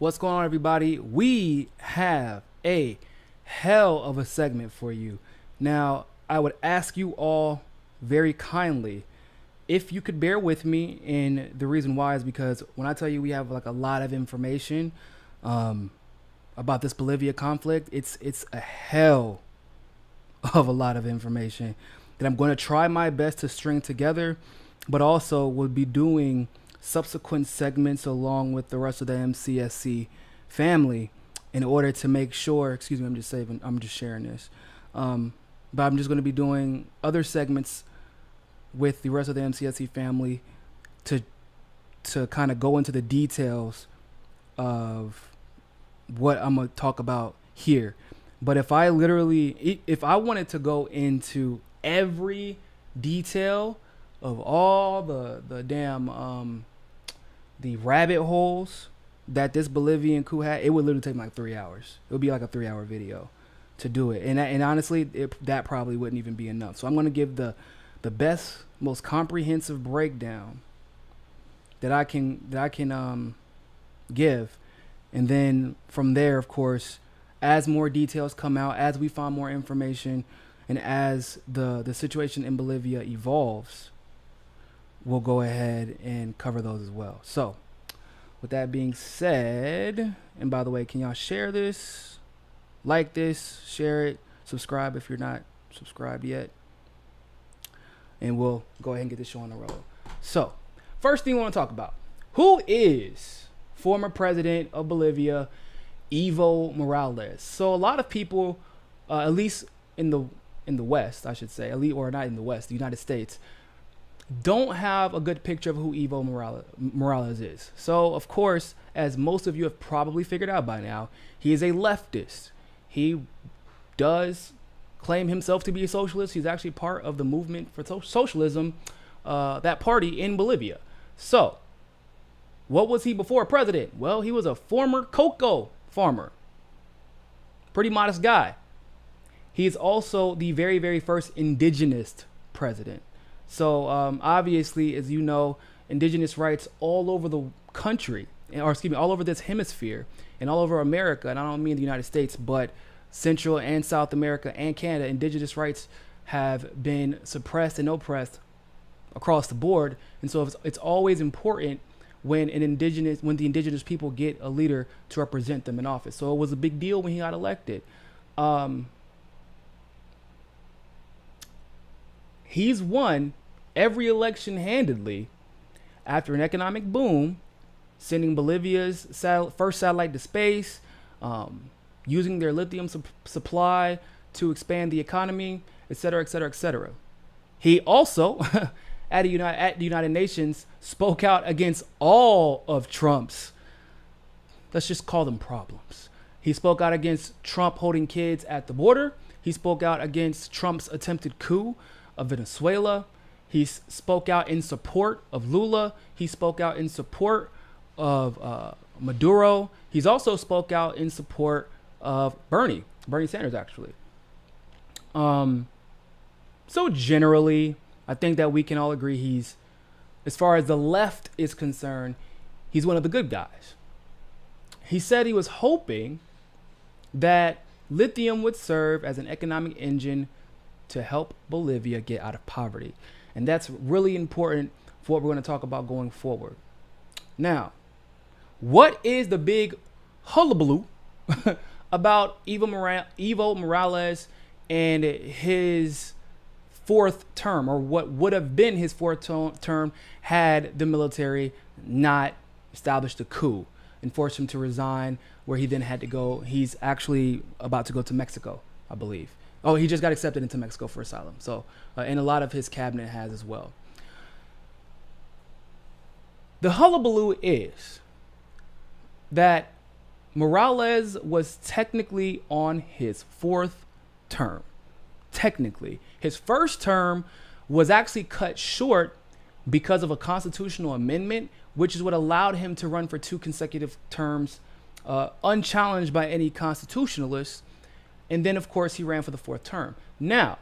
What's going on, everybody? We have a hell of a segment for you. Now, I would ask you all very kindly if you could bear with me, and the reason why is because when I tell you we have like a lot of information about this Bolivia conflict, it's a hell of a lot of information that I'm going to try my best to string together, but also will be doing subsequent segments along with the rest of the MCSC family in order to make sure, excuse me, I'm just sharing this. But I'm just going to be doing other segments with the rest of the MCSC family to kind of go into the details of what I'm going to talk about here. But if I wanted to go into every detail of all the damn the rabbit holes that this Bolivian coup had, it would literally take like 3 hours. It would be like a 3-hour video to do it, and honestly, that probably wouldn't even be enough. So I'm going to give the best, most comprehensive breakdown that I can give, and then from there, of course, as more details come out, as we find more information, and as the situation in Bolivia evolves, we'll go ahead and cover those as well. So with that being said, and by the way, can y'all share this, like this, share it, subscribe if you're not subscribed yet, and we'll go ahead and get this show on the road. So first thing we want to talk about, who is former president of Bolivia, Evo Morales? So a lot of people, at least in the West, I should say, or not in the West, the United States, don't have a good picture of who Evo Morales is. So, of course, as most of you have probably figured out by now, he is a leftist. He does claim himself to be a socialist. He's actually part of the movement for socialism, that party in Bolivia. So, what was he before president? Well, he was a former cocoa farmer. Pretty modest guy. He is also the very, very first indigenous president. So obviously, as you know, indigenous rights all over the country, or excuse me, all over this hemisphere and all over America, and I don't mean the United States, but Central and South America and Canada, indigenous rights have been suppressed and oppressed across the board. And so it's always important when the indigenous people get a leader to represent them in office. So it was a big deal when he got elected. He's won every election handedly after an economic boom, sending Bolivia's first satellite to space, using their lithium supply to expand the economy, et cetera, et cetera, et cetera. He also, at the United Nations, spoke out against all of Trump's, let's just call them problems. He spoke out against Trump holding kids at the border. He spoke out against Trump's attempted coup of Venezuela. He spoke out in support of Lula. He spoke out in support of Maduro. He's also spoke out in support of Bernie Sanders, actually. So generally, I think that we can all agree he's, as far as the left is concerned, he's one of the good guys. He said he was hoping that lithium would serve as an economic engine to help Bolivia get out of poverty. And that's really important for what we're going to talk about going forward. Now, what is the big hullabaloo about Evo Morales and his fourth term, or what would have been his fourth term had the military not established a coup and forced him to resign, where he then had to go? He's actually about to go to Mexico, I believe. Oh, he just got accepted into Mexico for asylum. So, and a lot of his cabinet has as well. The hullabaloo is that Morales was technically on his fourth term. Technically. His first term was actually cut short because of a constitutional amendment, which is what allowed him to run for 2 consecutive terms, unchallenged by any constitutionalists. And then, of course, he ran for the 4th term. Now,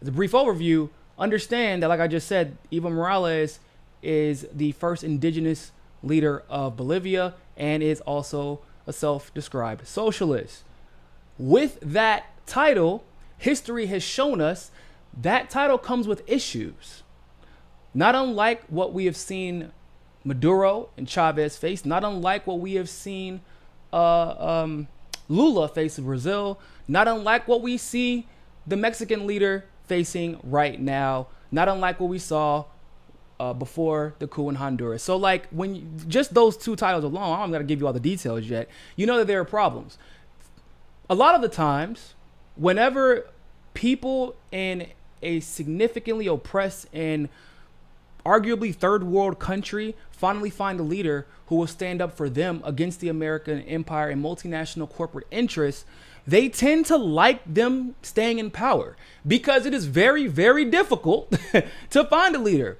as a brief overview, understand that, like I just said, Evo Morales is the first indigenous leader of Bolivia and is also a self-described socialist. With that title, history has shown us that title comes with issues. Not unlike what we have seen Maduro and Chavez face, not unlike what we have seen Lula face in Brazil, not unlike what we see the Mexican leader facing right now, not unlike what we saw before the coup in Honduras. So like just those two titles alone, I'm not gonna give you all the details yet, you know that there are problems. A lot of the times, whenever people in a significantly oppressed and arguably third world country finally find a leader who will stand up for them against the American empire and multinational corporate interests, they tend to like them staying in power because it is very, very difficult to find a leader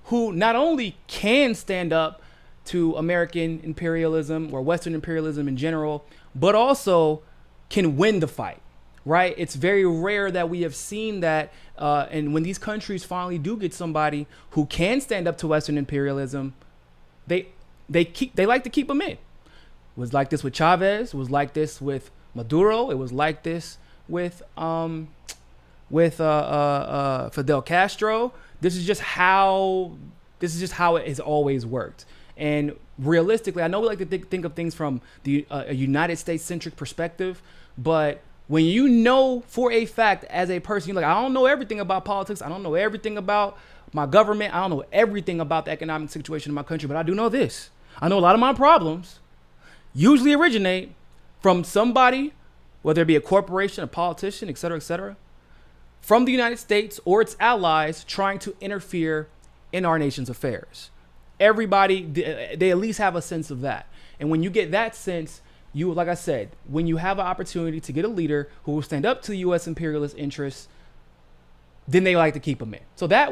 who not only can stand up to American imperialism or Western imperialism in general, but also can win the fight, right? It's very rare that we have seen that. And when these countries finally do get somebody who can stand up to Western imperialism, they like to keep them in. It was like this with Chavez. It was like this with Maduro. It was like this with Fidel Castro. This is just how it has always worked. And realistically, I know we like to think of things from the a United States centric perspective, but when you know for a fact as a person, you're like, I don't know everything about politics. I don't know everything about my government. I don't know everything about the economic situation in my country, but I do know this. I know a lot of my problems usually originate from somebody, whether it be a corporation, a politician, et cetera, from the United States or its allies trying to interfere in our nation's affairs. Everybody, they at least have a sense of that. And when you get that sense, you, like I said, when you have an opportunity to get a leader who will stand up to U.S. imperialist interests, then they like to keep him in. So that's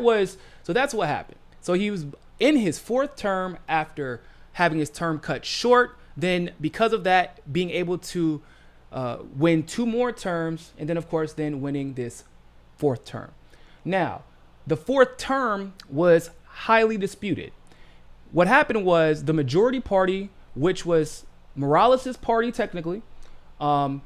what happened. So he was in his fourth term after having his term cut short. Then because of that, being able to win 2 more terms, and then of course, then winning this fourth term. Now, the fourth term was highly disputed. What happened was the majority party, which was Morales' party technically, in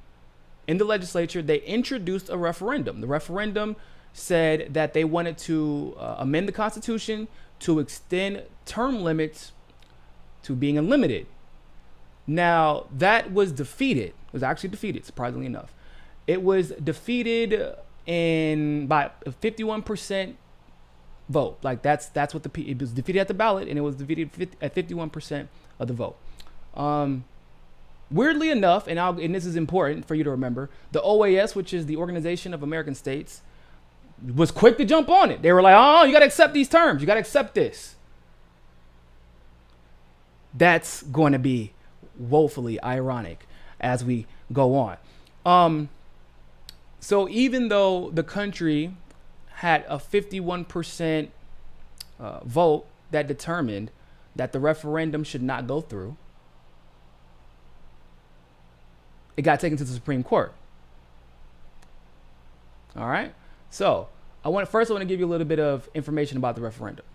the legislature, they introduced a referendum. The referendum said that they wanted to amend the Constitution to extend term limits to being unlimited. Now, that was defeated. It was actually defeated, surprisingly enough. It was defeated by a 51% vote. Like that's what it was defeated at the ballot, and it was defeated at 51% of the vote. Weirdly enough, and this is important for you to remember, the OAS, which is the Organization of American States, was quick to jump on it. They were like, oh, you got to accept these terms. You got to accept this. That's going to be woefully ironic as we go on. So even though the country had a 51% vote that determined that the referendum should not go through, it got taken to the Supreme Court. All right. So I want to give you a little bit of information about the referendum.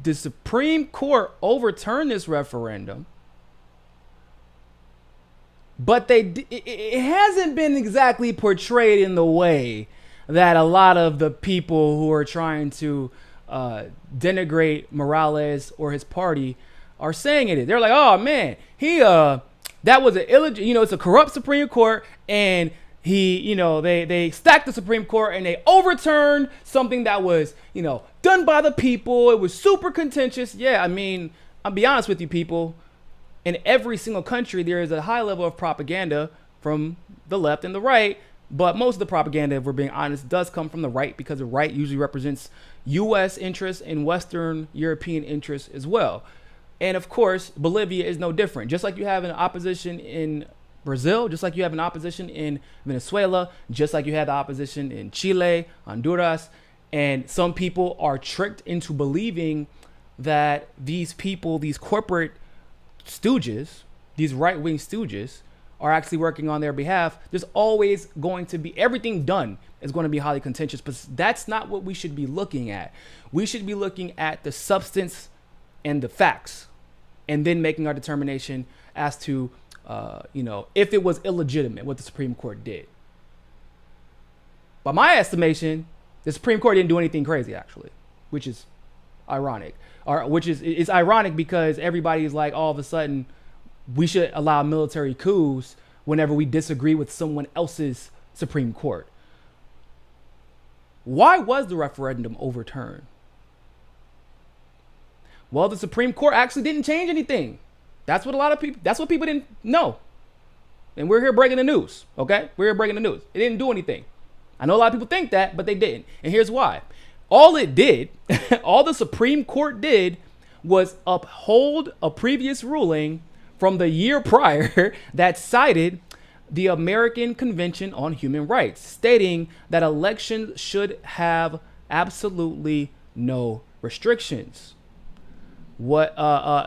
The Supreme Court overturned this referendum, but it hasn't been exactly portrayed in the way that a lot of the people who are trying to denigrate Morales or his party are saying it is. They're like, oh man, that was an illegitimate, it's a corrupt Supreme Court, and they stacked the Supreme Court and they overturned something that was, done by the people. It was super contentious. Yeah, I mean, I'll be honest with you people. In every single country, there is a high level of propaganda from the left and the right. But most of the propaganda, if we're being honest, does come from the right, because the right usually represents U.S. interests and Western European interests as well. And of course, Bolivia is no different. Just like you have an opposition in Brazil, just like you have an opposition in Venezuela, just like you had the opposition in Chile, Honduras. And some people are tricked into believing that these people, these corporate stooges, these right-wing stooges, are actually working on their behalf, there's always going to be, everything done is going to be highly contentious, but that's not what we should be looking at. We should be looking at the substance and the facts, and then making our determination as to, if it was illegitimate what the Supreme Court did. By my estimation, the Supreme Court didn't do anything crazy, actually, which is ironic. It's ironic because everybody is like, all of a sudden, we should allow military coups whenever we disagree with someone else's Supreme Court. Why was the referendum overturned? Well, the Supreme Court actually didn't change anything. That's what people didn't know. And we're here breaking the news, okay? We're here breaking the news. It didn't do anything. I know a lot of people think that, but they didn't. And here's why. All it did, all the Supreme Court did was uphold a previous ruling from the year prior that cited the American Convention on Human Rights, stating that elections should have absolutely no restrictions. What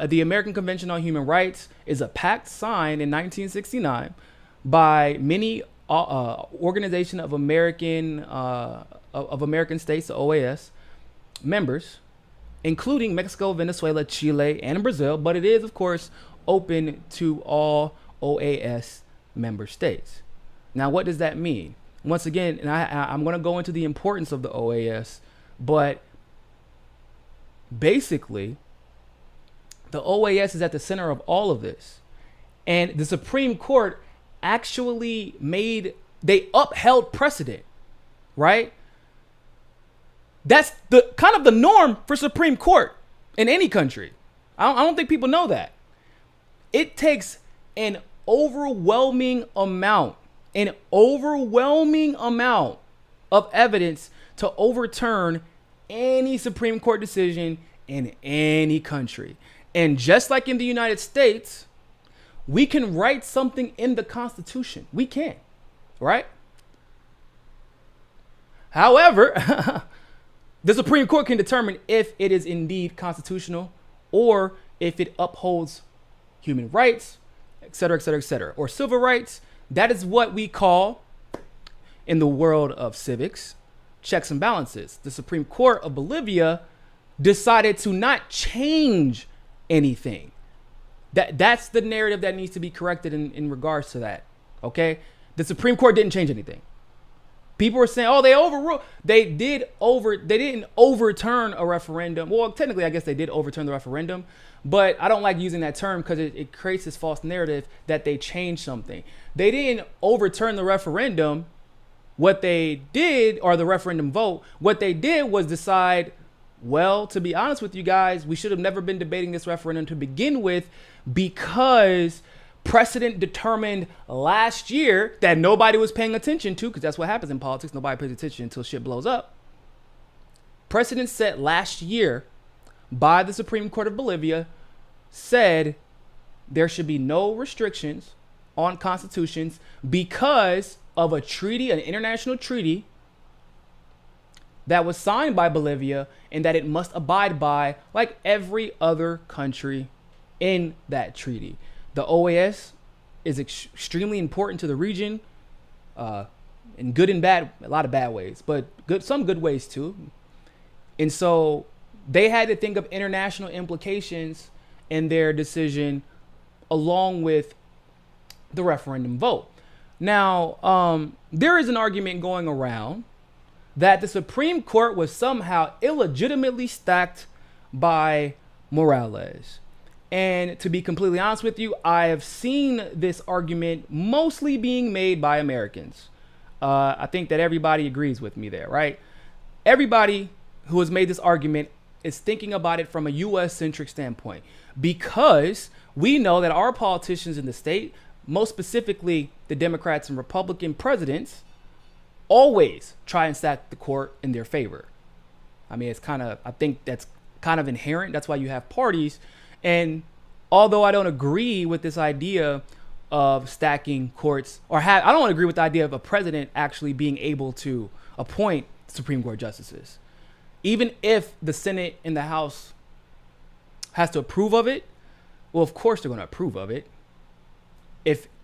the American Convention on Human Rights is a pact signed in 1969 by many Organization of American States, the OAS, members, including Mexico, Venezuela, Chile, and Brazil, but it is, of course, open to all OAS member states. Now, what does that mean? Once again, and I'm going to go into the importance of the OAS, but basically, the OAS is at the center of all of this. And the Supreme Court actually they upheld precedent, right? That's the kind of the norm for Supreme Court in any country. I don't think people know that. It takes an overwhelming amount of evidence to overturn any Supreme Court decision in any country. And just like in the United States, we can write something in the Constitution. We can, right? However, the Supreme Court can determine if it is indeed constitutional or if it upholds human rights, et cetera, et cetera, et cetera, or civil rights. That is what we call, in the world of civics, checks and balances. The Supreme Court of Bolivia decided to not change anything. That's the narrative that needs to be corrected in regards to that. Okay, the Supreme Court didn't change anything. People were saying, "Oh, they overruled." They didn't overturn a referendum. Well, technically, I guess they did overturn the referendum, but I don't like using that term because it creates this false narrative that they changed something. They didn't overturn the referendum. What they did, or the referendum vote, what they did was decide, well, to be honest with you guys, we should have never been debating this referendum to begin with, because precedent determined last year that nobody was paying attention to, because that's what happens in politics. Nobody pays attention until shit blows up. Precedent set last year by the Supreme Court of Bolivia said there should be no restrictions on constitutions because of a treaty, an international treaty that was signed by Bolivia, and that it must abide by like every other country in that treaty. The OAS is extremely important to the region, in good and bad, a lot of bad ways, but some good ways too. And so they had to think of international implications in their decision, along with the referendum vote. Now, there is an argument going around that the Supreme Court was somehow illegitimately stacked by Morales. And to be completely honest with you, I have seen this argument mostly being made by Americans. I think that everybody agrees with me there, right? Everybody who has made this argument is thinking about it from a U.S.-centric standpoint, because we know that our politicians in the state, most specifically the Democrats and Republican presidents, always try and stack the court in their favor. I mean, I think that's kind of inherent. That's why you have parties. And although I don't agree with this idea of stacking courts, I don't agree with the idea of a president actually being able to appoint Supreme Court justices. Even if the Senate and the House has to approve of it, well, of course they're going to approve of it.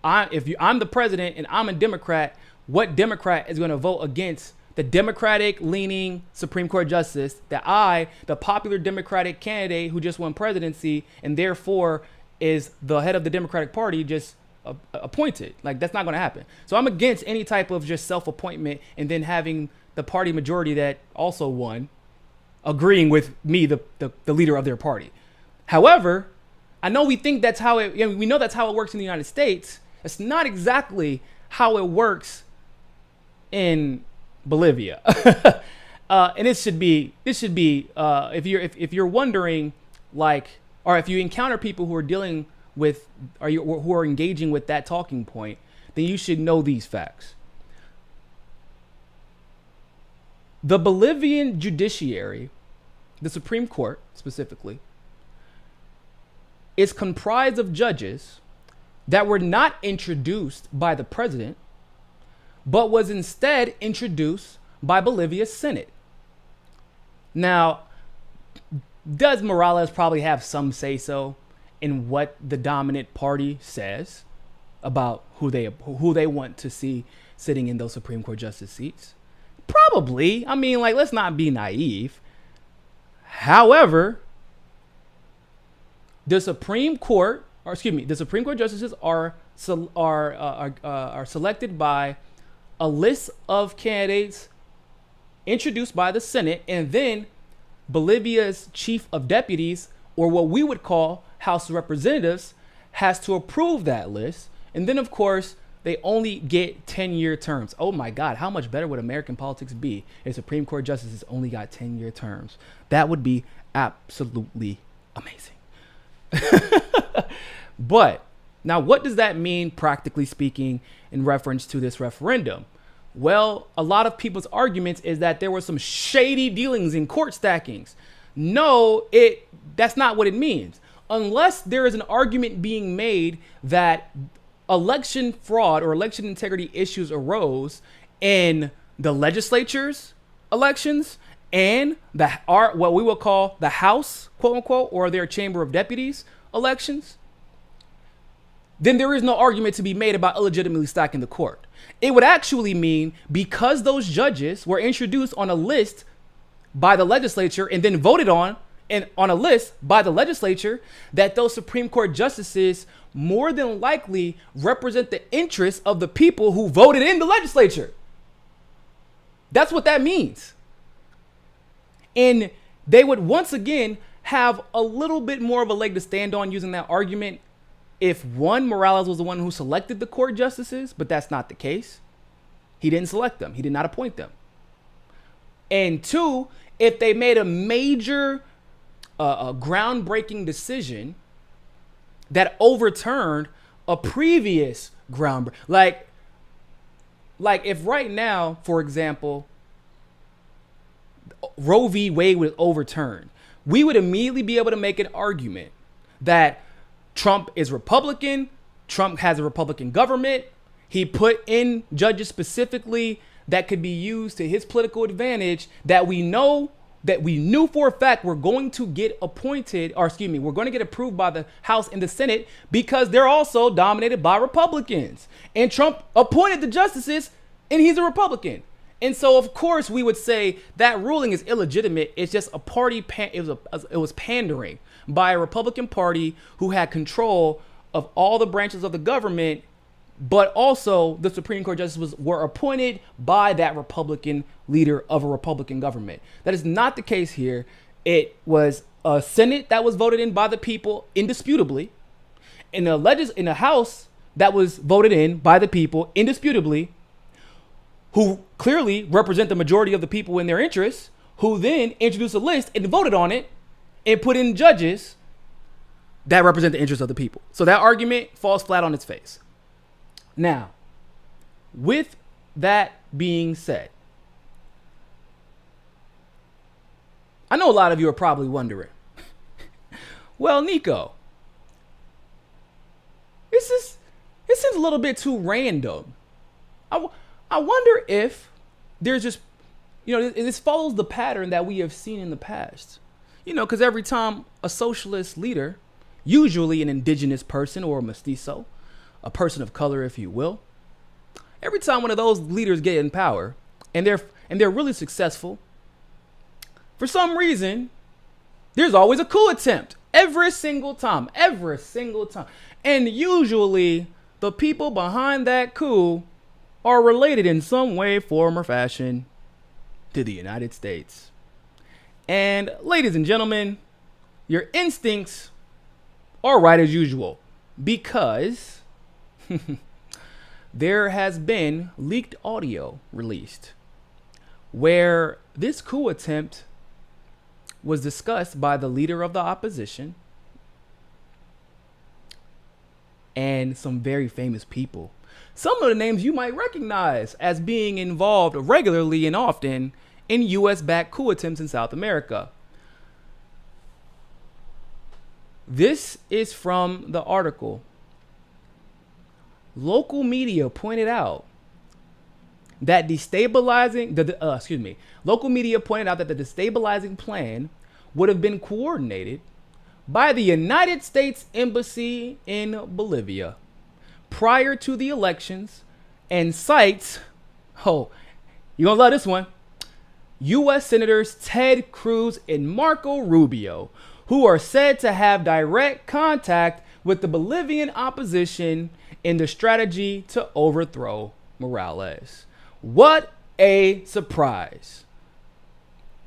I'm the president and I'm a Democrat, what Democrat is going to vote against the Democratic leaning Supreme Court justice that the popular Democratic candidate who just won presidency and therefore is the head of the Democratic Party, just appointed? Like, that's not going to happen. So I'm against any type of just self-appointment and then having the party majority that also won agreeing with me, the leader of their party. However, I know we think that's how it, we know that's how it works in the United States. It's not exactly how it works in Bolivia. And this should be if you're wondering, like, or if you encounter people who are dealing with, who are engaging with that talking point, then you should know these facts. The Bolivian judiciary, the Supreme Court specifically, is comprised of judges that were not introduced by the president, but was instead introduced by Bolivia's Senate. Now, does Morales probably have some say-so in what the dominant party says about who they want to see sitting in those Supreme Court justice seats? Probably. I mean, like, let's not be naive. However, the Supreme Court justices are selected by a list of candidates introduced by the Senate, and then Bolivia's chief of deputies, or what we would call House of Representatives, has to approve that list. And then, of course, they only get 10-year terms. Oh my God, how much better would American politics be if Supreme Court justices only got 10-year terms? That would be absolutely amazing. But now, what does that mean, practically speaking, in reference to this referendum? Well, a lot of people's arguments is that there were some shady dealings in court stackings. No, that's not what it means. Unless there is an argument being made that election fraud or election integrity issues arose in the legislature's elections and what we will call the House, quote unquote, or their Chamber of Deputies elections, then there is no argument to be made about illegitimately stacking the court. It would actually mean, because those judges were introduced on a list by the legislature and then voted on a list by the legislature, that those Supreme Court justices more than likely represent the interests of the people who voted in the legislature. That's what that means. And they would once again have a little bit more of a leg to stand on using that argument if, one, Morales was the one who selected the court justices, but that's not the case. He didn't select them. He did not appoint them. And two, if they made a major a groundbreaking decision that overturned a previous like if right now, for example, Roe v. Wade was overturned, we would immediately be able to make an argument that Trump is Republican. Trump has a Republican government. He put in judges specifically that could be used to his political advantage that we knew for a fact we're going to get appointed, or excuse me, we're going to get approved by the House and the Senate because they're also dominated by Republicans. And Trump appointed the justices and he's a Republican. And so, of course, we would say that ruling is illegitimate. It's just a party, it was pandering by a Republican Party who had control of all the branches of the government, but also the Supreme Court justices were appointed by that Republican leader of a Republican government. That is not the case here. It was a Senate that was voted in by the people indisputably, in a House that was voted in by the people indisputably, who clearly represent the majority of the people in their interests, who then introduced a list and voted on it and put in judges that represent the interests of the people. So that argument falls flat on its face. Now, with that being said, I know a lot of you are probably wondering, well, Niko, this seems a little bit too random. I wonder if there's just, this follows the pattern that we have seen in the past. Because every time a socialist leader, usually an indigenous person or a mestizo, a person of color, if you will. Every time one of those leaders get in power and they're really successful, for some reason, there's always a coup attempt. Every single time. And usually the people behind that coup are related in some way, form, or fashion to the United States. And ladies and gentlemen, your instincts are right as usual, because there has been leaked audio released where this coup attempt was discussed by the leader of the opposition and some very famous people. Some of the names you might recognize as being involved regularly and often in US-backed coup attempts in South America. This is from the article. Local media pointed out that local media pointed out that the destabilizing plan would have been coordinated by the United States Embassy in Bolivia prior to the elections, and cites, you're gonna love this one, U.S. Senators Ted Cruz and Marco Rubio, who are said to have direct contact with the Bolivian opposition in the strategy to overthrow Morales. What a surprise.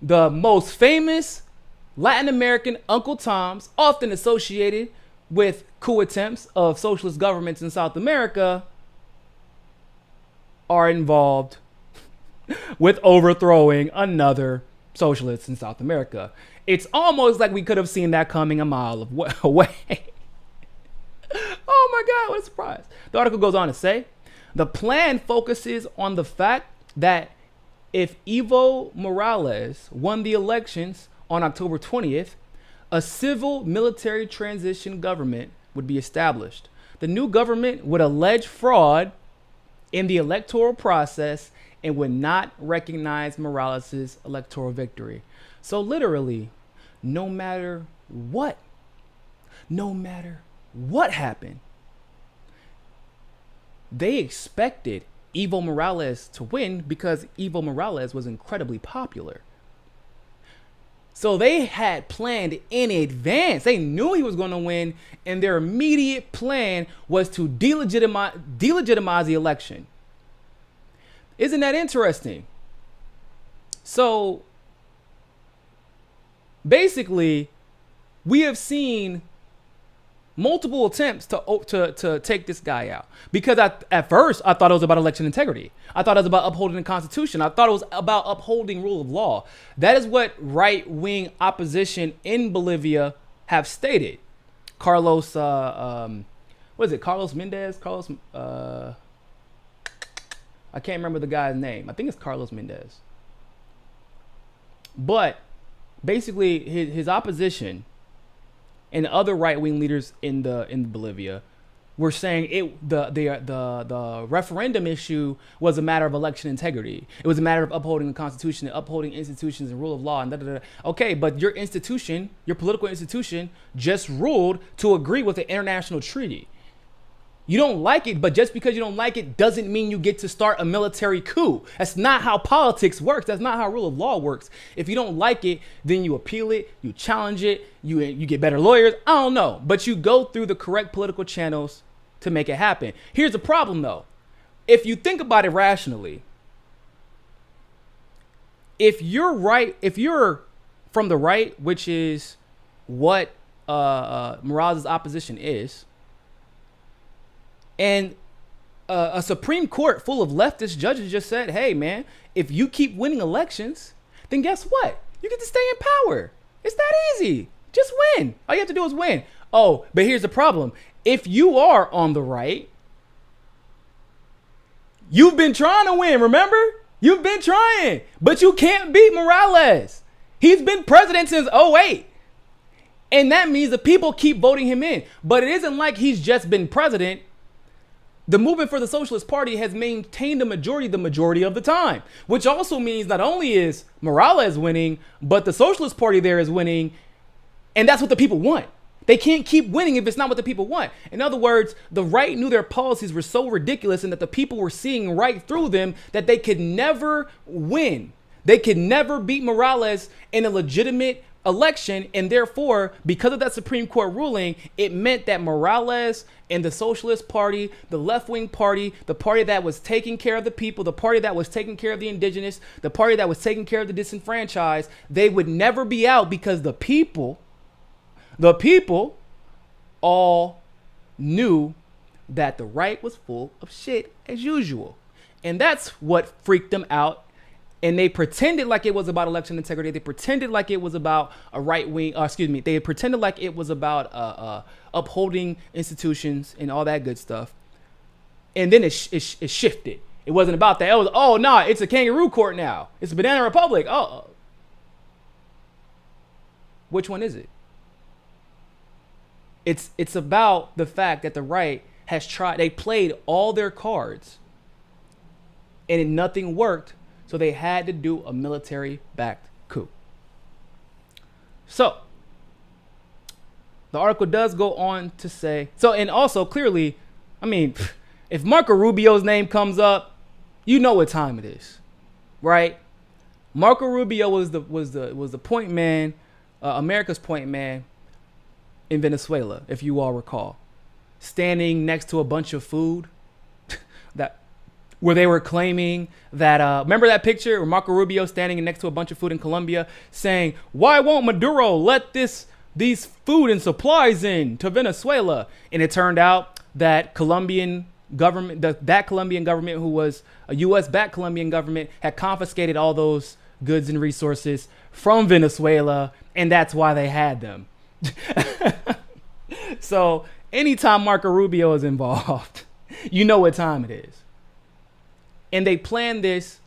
The most famous Latin American Uncle Toms, often associated with coup attempts of socialist governments in South America, are involved with overthrowing another socialist in South America. It's almost like we could have seen that coming a mile away. Oh my God, what a surprise. The article goes on to say, the plan focuses on the fact that if Evo Morales won the elections on October 20th, a civil military transition government would be established. The new government would allege fraud in the electoral process and would not recognize Morales' electoral victory. So literally, no matter what happened, they expected Evo Morales to win because Evo Morales was incredibly popular. So they had planned in advance. They knew he was going to win, and their immediate plan was to delegitimize the election. Isn't that interesting? So basically, we have seen multiple attempts to take this guy out, because at first I thought it was about election integrity. I thought it was about upholding the Constitution. I thought it was about upholding rule of law. That is what right-wing opposition in Bolivia have stated. Carlos, what is it? Carlos Mendez? I can't remember the guy's name. I think it's Carlos Mendez. But basically, his opposition and other right-wing leaders in Bolivia were saying the referendum issue was a matter of election integrity. It was a matter of upholding the Constitution and upholding institutions and rule of law and da, da, da. Okay, but your institution, your political institution, just ruled to agree with the international treaty. You don't like it, but just because you don't like it doesn't mean you get to start a military coup. That's not how politics works. That's not how rule of law works. If you don't like it, then you appeal it, you challenge it, you get better lawyers. I don't know, but you go through the correct political channels to make it happen. Here's the problem though. If you think about it rationally, if you're from the right, which is what Morales' opposition is, and a Supreme Court full of leftist judges just said, hey, man, if you keep winning elections, then guess what? You get to stay in power. It's that easy. Just win. All you have to do is win. Oh, but here's the problem. If you are on the right, you've been trying to win, remember? You've been trying, but you can't beat Morales. He's been president since 2008. And that means the people keep voting him in. But it isn't like he's just been president. The movement for the Socialist Party has maintained the majority of the time, which also means not only is Morales winning, but the Socialist Party there is winning, and that's what the people want. They can't keep winning if it's not what the people want. In other words, the right knew their policies were so ridiculous and that the people were seeing right through them that they could never win. They could never beat Morales in a legitimate election. And therefore, because of that Supreme Court ruling, it meant that Morales and the Socialist Party, the left-wing party, the party that was taking care of the people, the party that was taking care of the indigenous, the party that was taking care of the disenfranchised, they would never be out because the people all knew that the right was full of shit as usual. And that's what freaked them out. And they pretended like it was about election integrity. They pretended like it was about a right wing, they pretended like it was about upholding institutions and all that good stuff. And then it shifted. It wasn't about that. It was, oh, no, it's a kangaroo court now. It's a banana republic. Oh, which one is it? It's about the fact that the right has tried. They played all their cards and nothing worked. So they had to do a military-backed coup. So the article does go on to say, and also clearly, I mean, if Marco Rubio's name comes up, you know what time it is, right? Marco Rubio was the point man, America's point man in Venezuela, if you all recall, standing next to a bunch of food where they were claiming that, remember that picture where Marco Rubio standing next to a bunch of food in Colombia saying, why won't Maduro let these food and supplies in to Venezuela? And it turned out that Colombian government, that Colombian government, who was a US-backed Colombian government, had confiscated all those goods and resources from Venezuela, and that's why they had them. So anytime Marco Rubio is involved, you know what time it is. And they planned this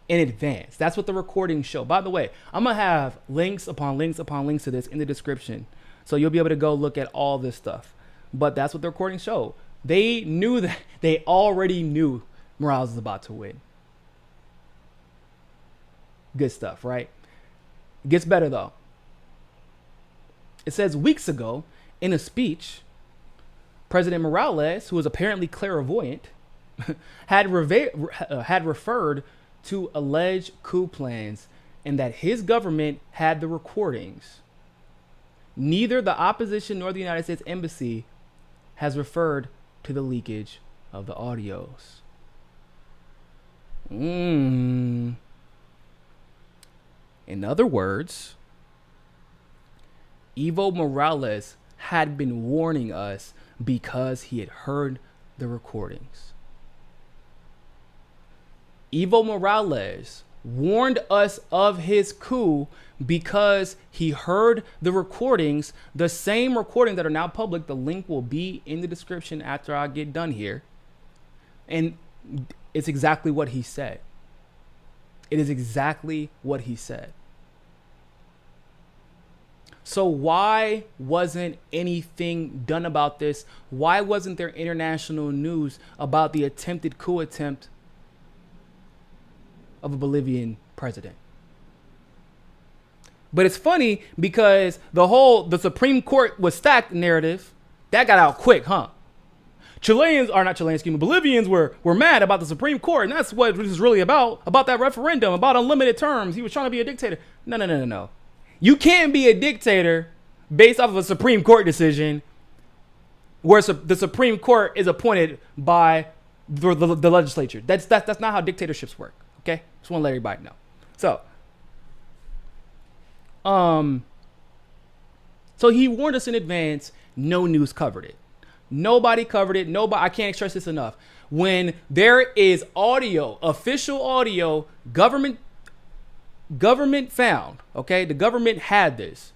in advance. That's what the recordings show. By the way, I'm going to have links upon links upon links to this in the description. So you'll be able to go look at all this stuff. But that's what the recordings show. They knew that they already knew Morales was about to win. Good stuff, right? It gets better, though. It says weeks ago in a speech, President Morales, who was apparently clairvoyant, had referred to alleged coup plans and that his government had the recordings. Neither the opposition nor the United States Embassy has referred to the leakage of the audios. In other words, Evo Morales had been warning us because he had heard the recordings. Evo Morales warned us of his coup because he heard the recordings, the same recordings that are now public. The link will be in the description after I get done here. And it's exactly what he said. It is exactly what he said. So why wasn't anything done about this? Why wasn't there international news about the attempted coup attempt of a Bolivian president? But it's funny because the Supreme Court was stacked narrative, that got out quick, huh? Bolivians were mad about the Supreme Court, and that's what this is really about that referendum, about unlimited terms. He was trying to be a dictator. No. You can't be a dictator based off of a Supreme Court decision where the Supreme Court is appointed by the legislature. That's not how dictatorships work. Okay, just want to let everybody know. So he warned us in advance. No news covered it. Nobody covered it. I can't stress this enough. When there is audio, official audio, government found. Okay, the government had this,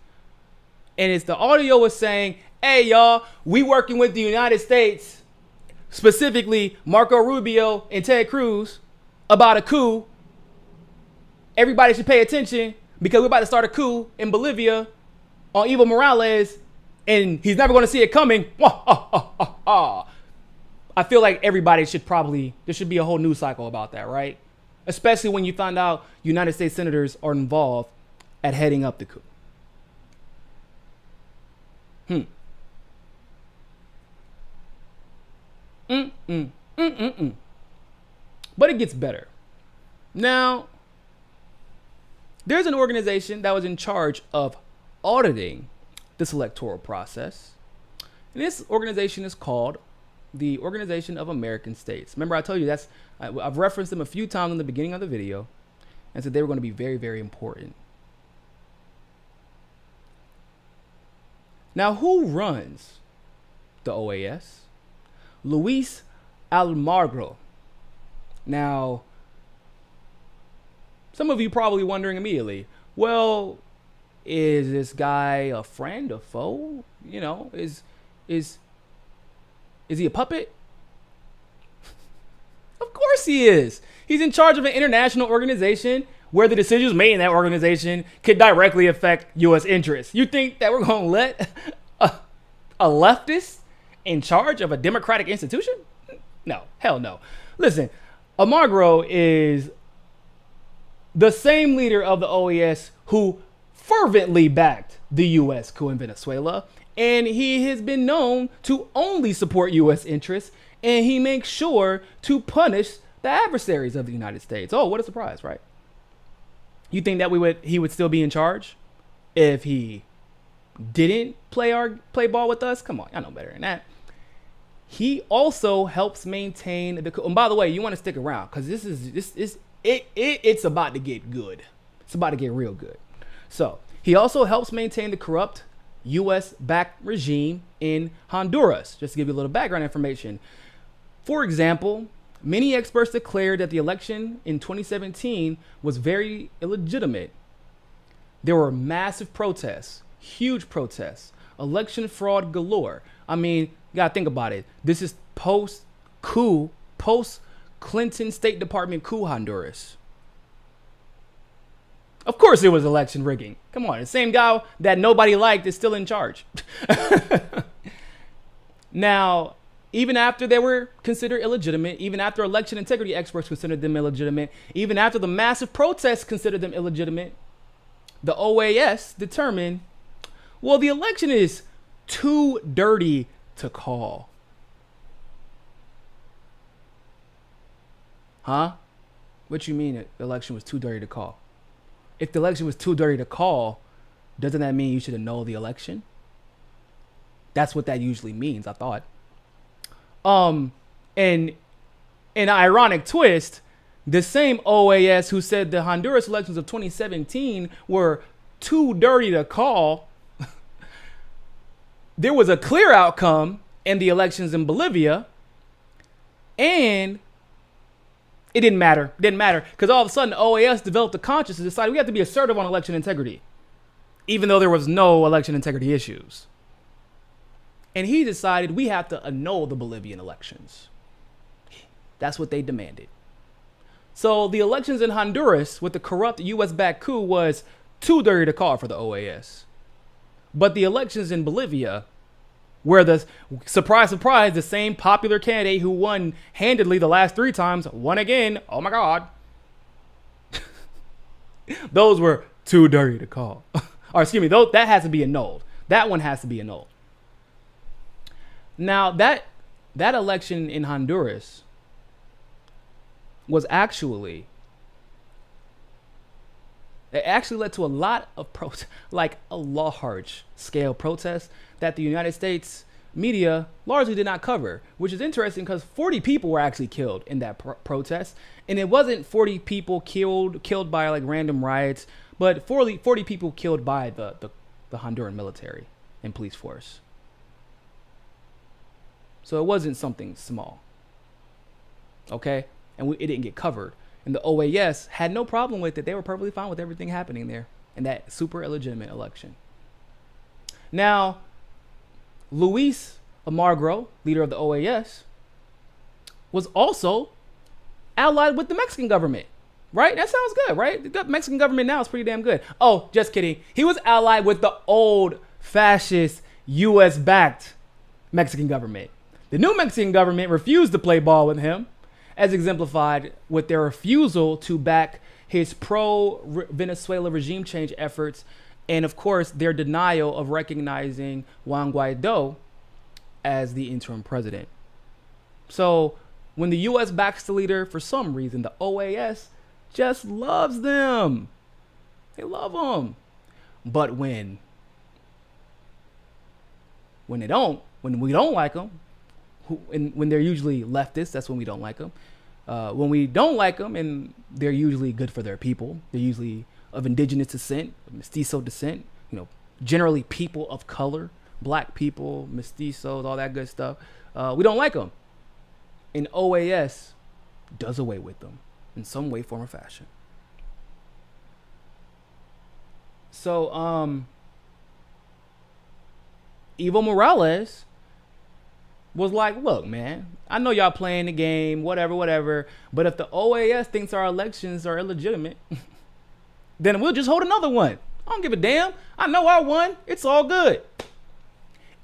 and it's the audio was saying, "Hey, y'all, we working with the United States, specifically Marco Rubio and Ted Cruz, about a coup. Everybody should pay attention because we're about to start a coup in Bolivia on Evo Morales, and he's never going to see it coming." I feel like there should be a whole news cycle about that, right? Especially when you find out United States senators are involved at heading up the coup. But it gets better. Now, there's an organization that was in charge of auditing this electoral process. And this organization is called the Organization of American States. Remember, I told you I've referenced them a few times in the beginning of the video and said they were going to be very, very important. Now, who runs the OAS? Luis Almagro. Now, some of you probably wondering immediately, well, is this guy a friend, a foe? You know, is he a puppet? Of course he is. He's in charge of an international organization where the decisions made in that organization could directly affect U.S. interests. You think that we're going to let a leftist in charge of a democratic institution? No, hell no. Listen, Almagro is the same leader of the OAS who fervently backed the U.S. coup in Venezuela, and he has been known to only support U.S. interests, and he makes sure to punish the adversaries of the United States. Oh, what a surprise, right? You think that he would still be in charge if he didn't play ball with us? Come on, I know better than that. He also helps maintain the. And by the way, you want to stick around because it's about to get good. It's about to get real good. So he also helps maintain the corrupt U.S.-backed regime in Honduras. Just to give you a little background information. For example, many experts declared that the election in 2017 was very illegitimate. There were massive protests, huge protests, election fraud galore. I mean, you gotta think about it. This is post-coup, post-Clinton State Department coup Honduras. Of course it was election rigging. Come on, the same guy that nobody liked is still in charge. Now, even after they were considered illegitimate, even after election integrity experts considered them illegitimate, even after the massive protests considered them illegitimate, the OAS determined, well, the election is too dirty to call. Huh? What you mean the election was too dirty to call? If the election was too dirty to call, doesn't that mean you should annul the election? That's what that usually means, I thought. And an ironic twist, the same OAS who said the Honduras elections of 2017 were too dirty to call, there was a clear outcome in the elections in Bolivia, and it didn't matter. It didn't matter because all of a sudden the OAS developed a conscience and decided we have to be assertive on election integrity, even though there was no election integrity issues. And he decided we have to annul the Bolivian elections. That's what they demanded. So the elections in Honduras with the corrupt U.S.-backed coup was too dirty to call for the OAS. But the elections in Bolivia, where the, surprise, surprise, the same popular candidate who won handedly the last 3 times, won again. Oh my God. Those were too dirty to call. Or excuse me, that has to be annulled. That one has to be annulled. Now, that election in Honduras was it actually led to a lot of like a large scale protests that the United States media largely did not cover, which is interesting because 40 people were actually killed in that protest. And it wasn't 40 people killed by like random riots, but 40 people killed by the Honduran military and police force. So it wasn't something small. Okay? And it didn't get covered. And the OAS had no problem with it. They were perfectly fine with everything happening there in that super illegitimate election. Now, Luis Almagro, leader of the OAS, was also allied with the Mexican government. Right? That sounds good, right? The Mexican government now is pretty damn good. Oh, just kidding. He was allied with the old fascist US-backed Mexican government. The new Mexican government refused to play ball with him, as exemplified with their refusal to back his pro-Venezuela regime change efforts, and of course, their denial of recognizing Juan Guaido as the interim president. So when the U.S. backs the leader, for some reason, the OAS just loves them. They love them. But when we don't like them, when they're usually leftists, that's when we don't like them. When we don't like them, and they're usually good for their people, they're usually of indigenous descent, mestizo descent, generally people of color, black people, mestizos, all that good stuff. We don't like them. And OAS does away with them in some way, form, or fashion. So, Evo Morales was like, look, man, I know y'all playing the game, whatever, but if the OAS thinks our elections are illegitimate, then we'll just hold another one. I don't give a damn. I know I won. It's all good.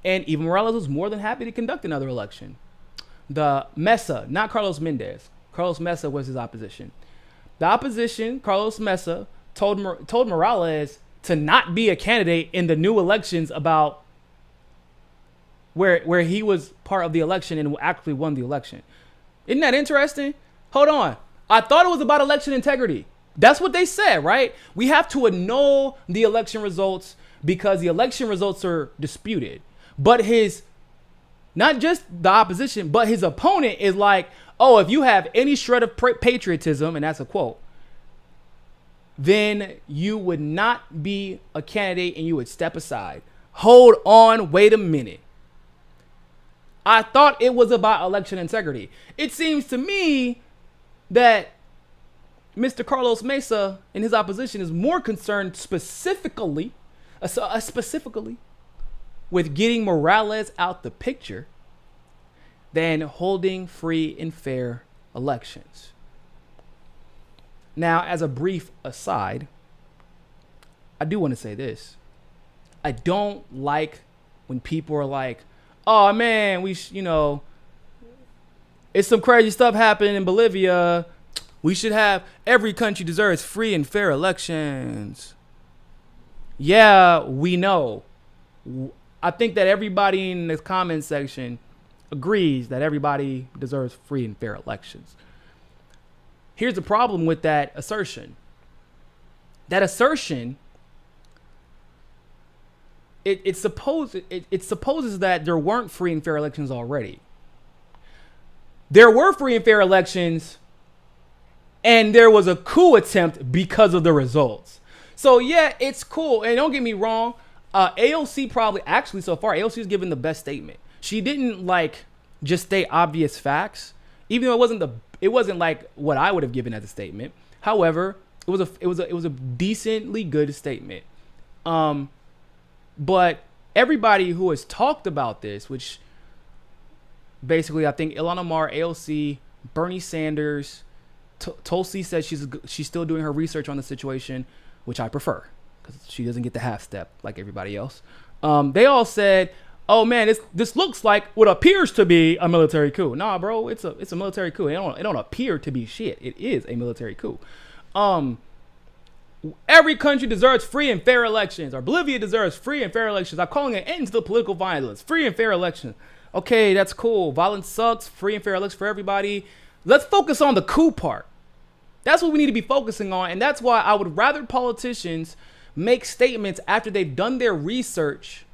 And Evo Morales was more than happy to conduct another election. The Mesa, not Carlos Mendez. Carlos Mesa was his opposition. The opposition, Carlos Mesa, told Morales to not be a candidate in the new elections about where he was part of the election and actually won the election. Isn't that interesting? Hold on. I thought it was about election integrity. That's what they said, right? We have to annul the election results because the election results are disputed. But not just the opposition, but his opponent is like, oh, if you have any shred of patriotism, and that's a quote, then you would not be a candidate and you would step aside. Hold on, wait a minute. I thought it was about election integrity. It seems to me that Mr. Carlos Mesa and his opposition is more concerned specifically with getting Morales out the picture than holding free and fair elections. Now, as a brief aside, I do want to say this. I don't like when people are like, oh man, it's some crazy stuff happening in Bolivia. We should have, every country deserves free and fair elections. Yeah, we know. I think that everybody in this comment section agrees that everybody deserves free and fair elections. Here's the problem with that assertion. That assertion, it supposes that there weren't free and fair elections already. There were free and fair elections, and there was a coup attempt because of the results. So yeah, it's cool. And don't get me wrong, AOC AOC has given the best statement. She didn't just state obvious facts, even though it wasn't like what I would have given as a statement. However, it was a decently good statement. But everybody who has talked about this, which basically I think Ilhan Omar, AOC, Bernie Sanders, Tulsi says she's still doing her research on the situation, which I prefer because she doesn't get the half step like everybody else. They all said, "Oh man, this looks like what appears to be a military coup." Nah, bro, it's a military coup. It don't appear to be shit. It is a military coup. Every country deserves free and fair elections. Or Bolivia deserves free and fair elections. I'm calling an end to the political violence. Free and fair elections. Okay, that's cool. Violence sucks. Free and fair elections for everybody. Let's focus on the coup part. That's what we need to be focusing on. And that's why I would rather politicians make statements after they've done their research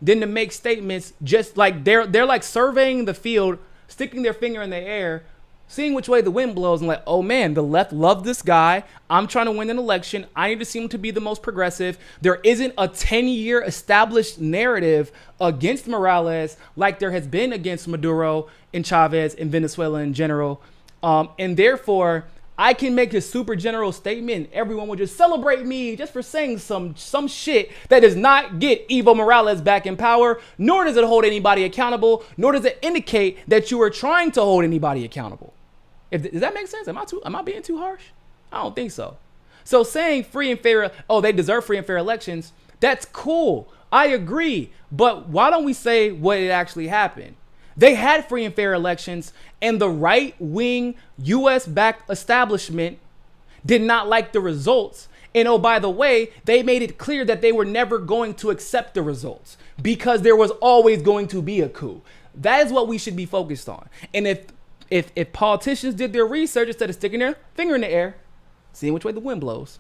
than to make statements just like they're like surveying the field, sticking their finger in the air, seeing which way the wind blows, and like, oh man, the left love this guy. I'm trying to win an election. I need to seem to be the most progressive. There isn't a 10-year established narrative against Morales like there has been against Maduro and Chavez and Venezuela in general. And therefore, I can make a super general statement. Everyone will just celebrate me just for saying some shit that does not get Evo Morales back in power, nor does it hold anybody accountable, nor does it indicate that you are trying to hold anybody accountable. Does that make sense? Am I being too harsh? I don't think so. So saying free and fair, they deserve free and fair elections, that's cool. I agree. But why don't we say what it actually happened? They had free and fair elections, and the right-wing U.S.-backed establishment did not like the results. And oh, by the way, they made it clear that they were never going to accept the results because there was always going to be a coup. That is what we should be focused on. And if politicians did their research instead of sticking their finger in the air, seeing which way the wind blows,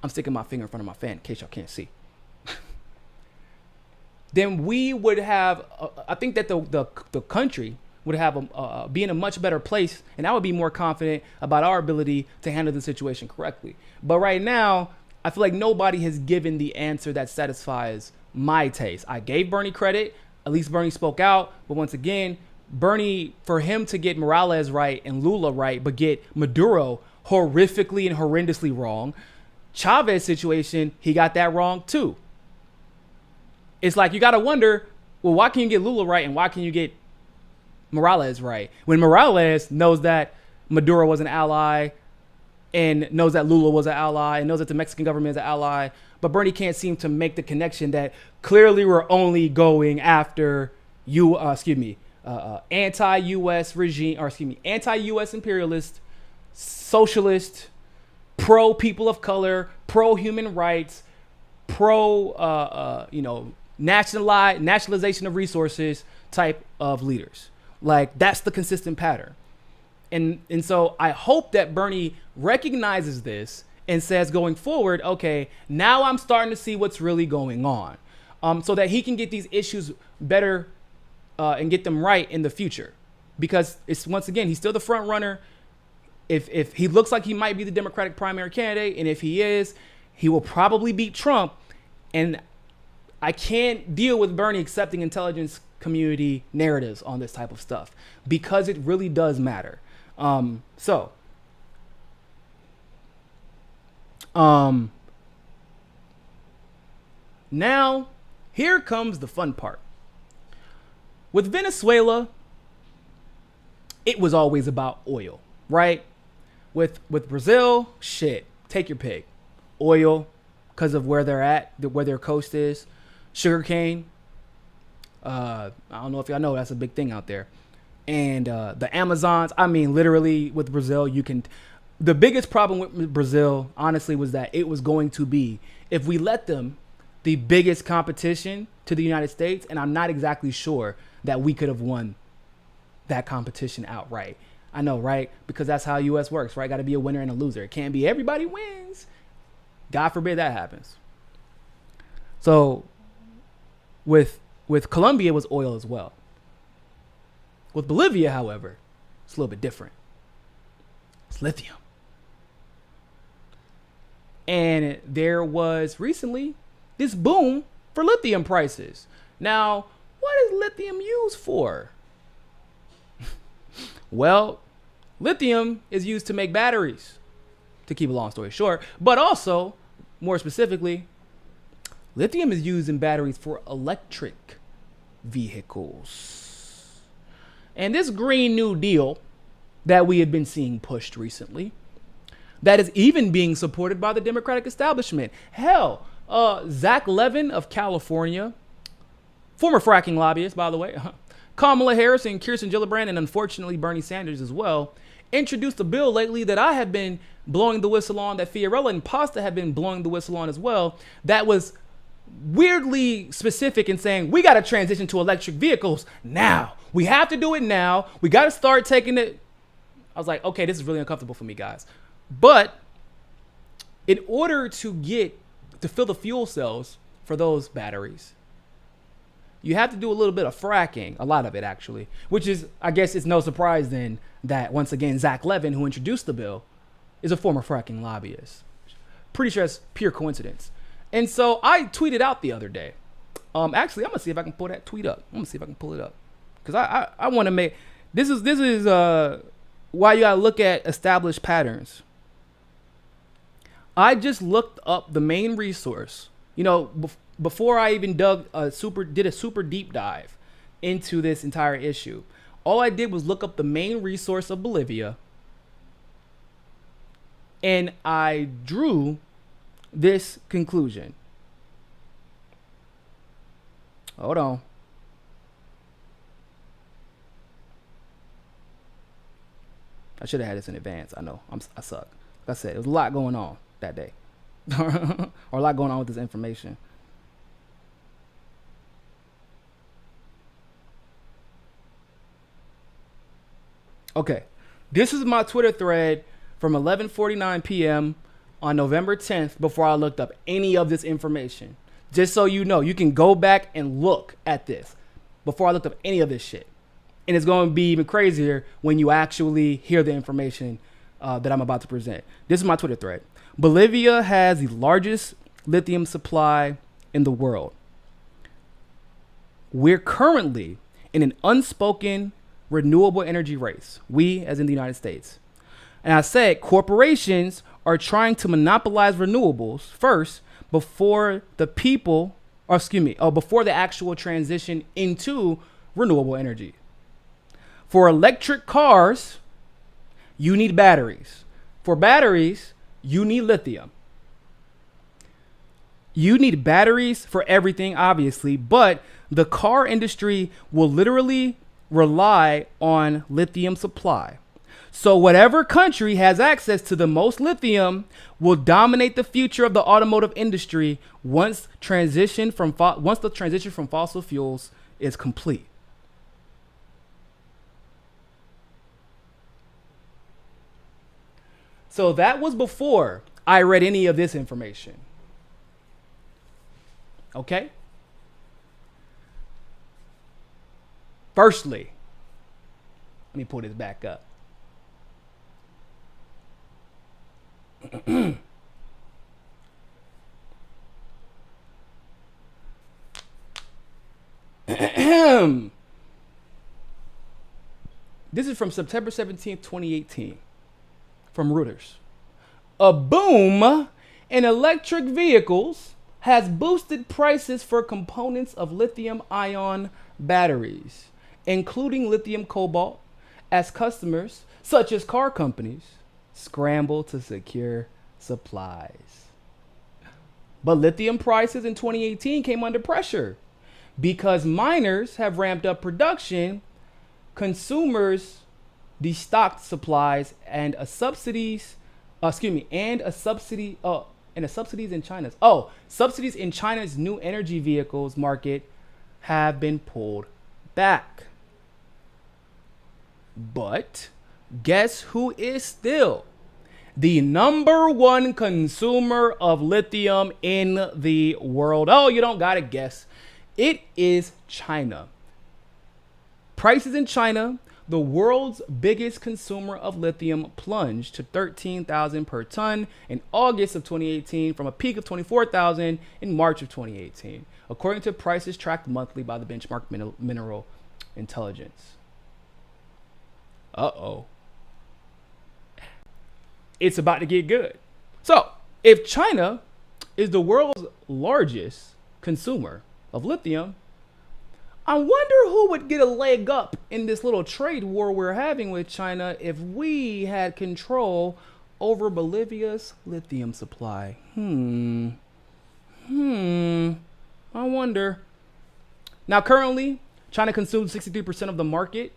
I'm sticking my finger in front of my fan in case y'all can't see. Then we would have, I think that the country would have be in a much better place, and I would be more confident about our ability to handle the situation correctly. But right now, I feel like nobody has given the answer that satisfies my taste. I gave Bernie credit. At least Bernie spoke out. But once again, Bernie, for him to get Morales right and Lula right, but get Maduro horrifically and horrendously wrong, Chavez situation, he got that wrong too. It's like you got to wonder, well, why can you get Lula right and why can you get Morales right? When Morales knows that Maduro was an ally and knows that Lula was an ally and knows that the Mexican government is an ally, but Bernie can't seem to make the connection that clearly we're only going after anti-U.S. regime, or anti-U.S. imperialist, socialist, pro-people of color, pro-human rights, nationalization of resources type of leaders. Like, that's the consistent pattern. And so I hope that Bernie recognizes this and says going forward, okay, now I'm starting to see what's really going on, so that he can get these issues better and get them right in the future. Because it's, once again, he's still the front runner. If he looks like he might be the Democratic primary candidate, and if he is, he will probably beat Trump. And I can't deal with Bernie accepting intelligence community narratives on this type of stuff, because it really does matter. Now here comes the fun part. With Venezuela, it was always about oil, right? With Brazil, shit, take your pick. Oil, because of where they're at, where their coast is. Sugarcane. I don't know if y'all know, that's a big thing out there. And the Amazons, I mean, literally with Brazil, the biggest problem with Brazil, honestly, was that it was going to be, if we let them, the biggest competition to the United States. And I'm not exactly sure that we could have won that competition outright. I know, right? Because that's how U.S. works, right? Got to be a winner and a loser. It can't be everybody wins. God forbid that happens. So with Colombia, it was oil as well. With Bolivia, however, it's a little bit different. It's lithium. And there was recently this boom for lithium prices. Now, what is lithium used for? Well, lithium is used to make batteries, to keep a long story short. But also, more specifically, lithium is used in batteries for electric vehicles. And this Green New Deal that we have been seeing pushed recently, that is even being supported by the Democratic establishment. Hell, Zach Levin of California, former fracking lobbyist, by the way, Kamala Harris and Kirsten Gillibrand, and unfortunately Bernie Sanders as well, introduced a bill lately that I have been blowing the whistle on, that Fiorella and Pasta have been blowing the whistle on as well, that was weirdly specific in saying, we got to transition to electric vehicles now. We have to do it now. We got to start taking it. I was like, okay, this is really uncomfortable for me, guys. But in order to fill the fuel cells for those batteries, you have to do a little bit of fracking, a lot of it actually, which is, I guess it's no surprise then that once again, Zach Levin, who introduced the bill, is a former fracking lobbyist. Pretty sure it's pure coincidence. And so I tweeted out the other day. Actually, I'm gonna see if I can pull that tweet up. I'm gonna see if I can pull it up, because I want to make this is why you gotta look at established patterns. I just looked up the main resource. You know, before I even did a super deep dive into this entire issue, all I did was look up the main resource of Bolivia, and I drew this conclusion. Hold on. I should have had this in advance. I know. I suck. Like I said, there was a lot going on that day. Or a lot going on with this information. Okay. This is my Twitter thread from 11:49 p.m. on November 10th before I looked up any of this information. Just so you know, you can go back and look at this before I looked up any of this shit. And it's going to be even crazier when you actually hear the information that I'm about to present. This is my Twitter thread. Bolivia has the largest lithium supply in the world. We're currently in an unspoken renewable energy race. We, as in the United States. And I said corporations are trying to monopolize renewables first before the people, before the actual transition into renewable energy. For electric cars, you need batteries. For batteries, you need lithium. You need batteries for everything, obviously, but the car industry will literally rely on lithium supply. So whatever country has access to the most lithium will dominate the future of the automotive industry once the transition from fossil fuels is complete. So that was before I read any of this information. Okay? Firstly, let me pull this back up. This is from September 17th, 2018, from Reuters. A boom in electric vehicles has boosted prices for components of lithium-ion batteries, including lithium cobalt, as customers, such as car companies, scramble to secure supplies. But lithium prices in 2018 came under pressure because miners have ramped up production, consumers destocked supplies, and subsidies in China's new energy vehicles market have been pulled back. But guess who is still the number one consumer of lithium in the world? Oh, you don't gotta guess. It is China. Prices in China, the world's biggest consumer of lithium, plunged to 13,000 per ton in August of 2018 from a peak of 24,000 in March of 2018, according to prices tracked monthly by the benchmark mineral intelligence. Uh-oh. It's about to get good. So, if China is the world's largest consumer of lithium, I wonder who would get a leg up in this little trade war we're having with China if we had control over Bolivia's lithium supply. I wonder. Now, currently, China consumes 63% of the market.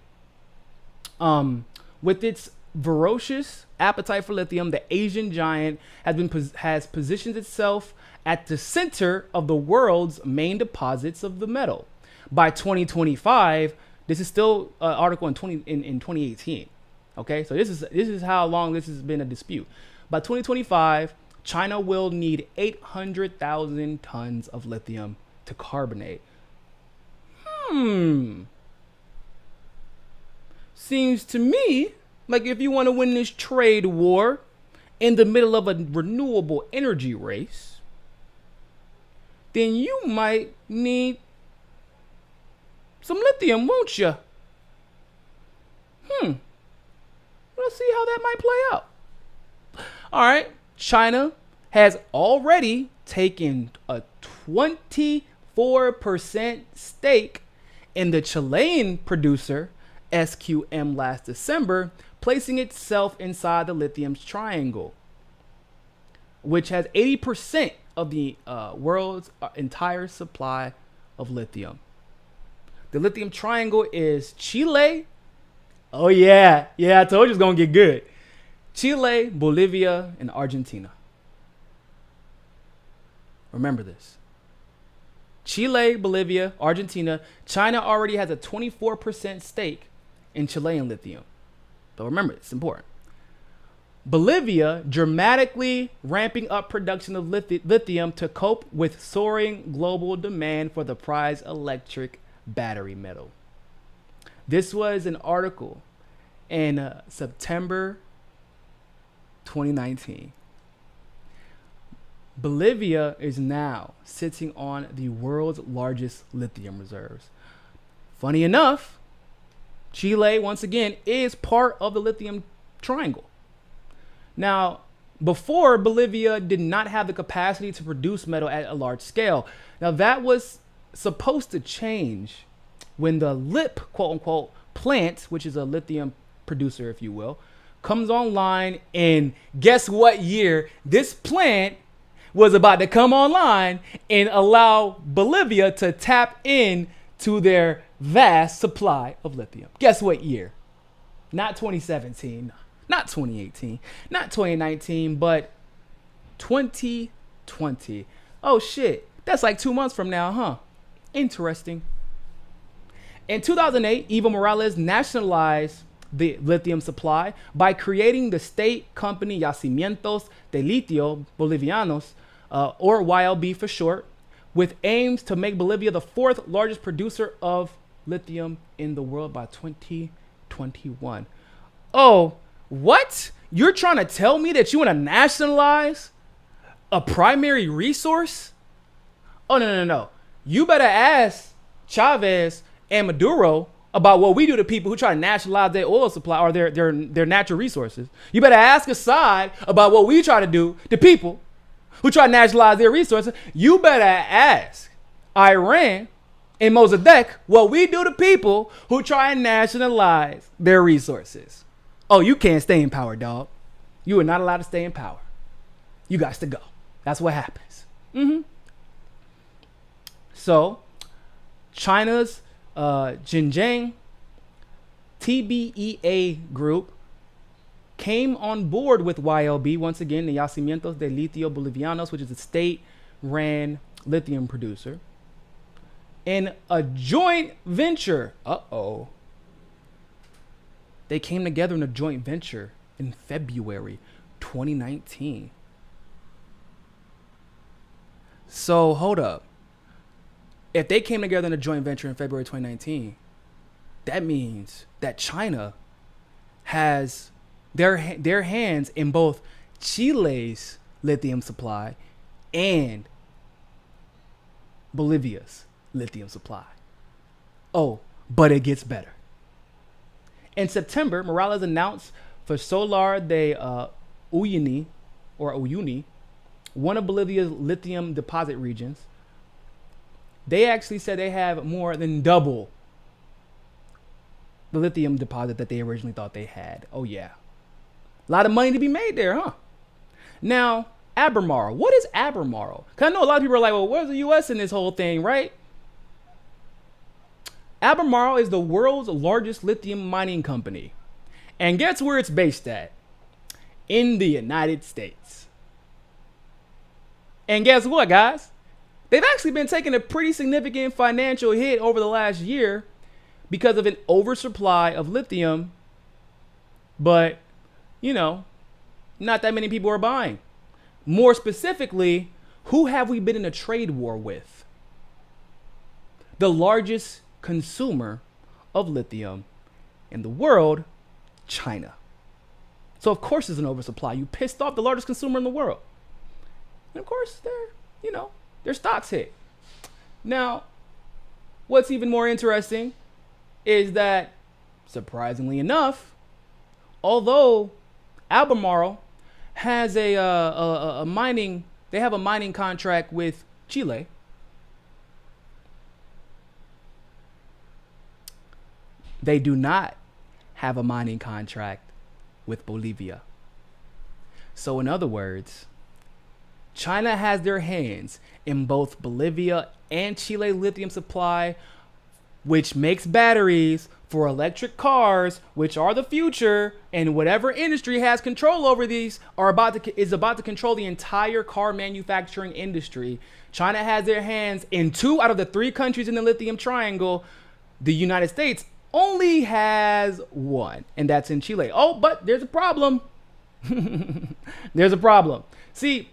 With its ferocious appetite for lithium, the Asian giant has positioned itself at the center of the world's main deposits of the metal. By 2025, this is still an article in 2018. Okay, so this is how long this has been a dispute. By 2025, China will need 800,000 tons of lithium to carbonate. Seems to me like if you want to win this trade war in the middle of a renewable energy race, then you might need some lithium, won't you? Let's see how that might play out. All right, China has already taken a 24% stake in the Chilean producer SQM last December, placing itself inside the lithium's triangle, which has 80% of the world's entire supply of lithium. The lithium triangle is Chile. Oh yeah, I told you it's gonna get good. Chile, Bolivia, and Argentina. Remember this. Chile, Bolivia, Argentina. China already has a 24% stake in Chilean lithium. But remember, it's important. Bolivia dramatically ramping up production of lithium to cope with soaring global demand for the prized electric battery metal. This was an article in September 2019. Bolivia is now sitting on the world's largest lithium reserves. Funny enough, Chile, once again, is part of the lithium triangle. Now, before, Bolivia did not have the capacity to produce metal at a large scale. Now, that was supposed to change when the LIP, quote unquote, plant, which is a lithium producer, if you will, comes online. And guess what year? This plant was about to come online and allow Bolivia to tap in to their vast supply of lithium. Guess what year? Not 2017, not 2018, not 2019, but 2020. Oh shit, that's like 2 months from now, huh? Interesting. In 2008, Evo Morales nationalized the lithium supply by creating the state company Yacimientos de Litio Bolivianos, or YLB for short, with aims to make Bolivia the fourth largest producer of lithium in the world by 2021. Oh, what? You're trying to tell me that you want to nationalize a primary resource? Oh, no. You better ask Chavez and Maduro about what we do to people who try to nationalize their oil supply or their natural resources. You better ask Assad about what we try to do to people who try to nationalize their resources. You better ask Iran and Mossadegh what we do to people who try and nationalize their resources. Oh, you can't stay in power, dog. You are not allowed to stay in power. You got to go. That's what happens. So, China's Xinjiang TBEA group came on board with YLB, once again, the Yacimientos de Litio Bolivianos, which is a state-ran lithium producer, in a joint venture. They came together in a joint venture in February 2019. So, hold up. If they came together in a joint venture in February 2019, that means that China has their hands in both Chile's lithium supply and Bolivia's lithium supply. Oh, but it gets better. In September, Morales announced for Solar de Uyuni, one of Bolivia's lithium deposit regions, they actually said they have more than double the lithium deposit that they originally thought they had. Oh, yeah. A lot of money to be made there, huh? Now, Albemarle. What is Albemarle? Because I know a lot of people are like, well, where's the U.S. in this whole thing, right? Albemarle is the world's largest lithium mining company. And guess where it's based at? In the United States. And guess what, guys? They've actually been taking a pretty significant financial hit over the last year because of an oversupply of lithium. But, you know, not that many people are buying. More specifically, who have we been in a trade war with? The largest consumer of lithium in the world, China. So of course there's an oversupply. You pissed off the largest consumer in the world. And of course their stocks hit. Now, what's even more interesting is that, surprisingly enough, although Albemarle has a mining contract with Chile, they do not have a mining contract with Bolivia. So in other words, China has their hands in both Bolivia and Chile lithium supply, which makes batteries for electric cars, which are the future, and whatever industry has control over these is about to control the entire car manufacturing industry. China has their hands in 2 out of the 3 countries in the lithium triangle. The United States only has one, and that's in Chile. Oh, but there's a problem. There's a problem. See,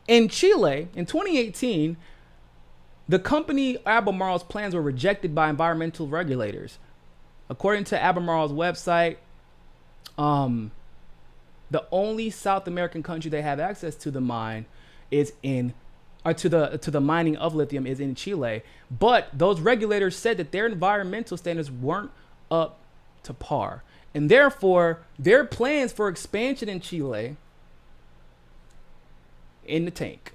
in Chile, in 2018, the company Albemarle's plans were rejected by environmental regulators. According to Albemarle's website, the only South American country they have access to the mine is in, or to the mining of lithium is in Chile. But those regulators said that their environmental standards weren't up to par. And therefore, their plans for expansion in Chile in the tank.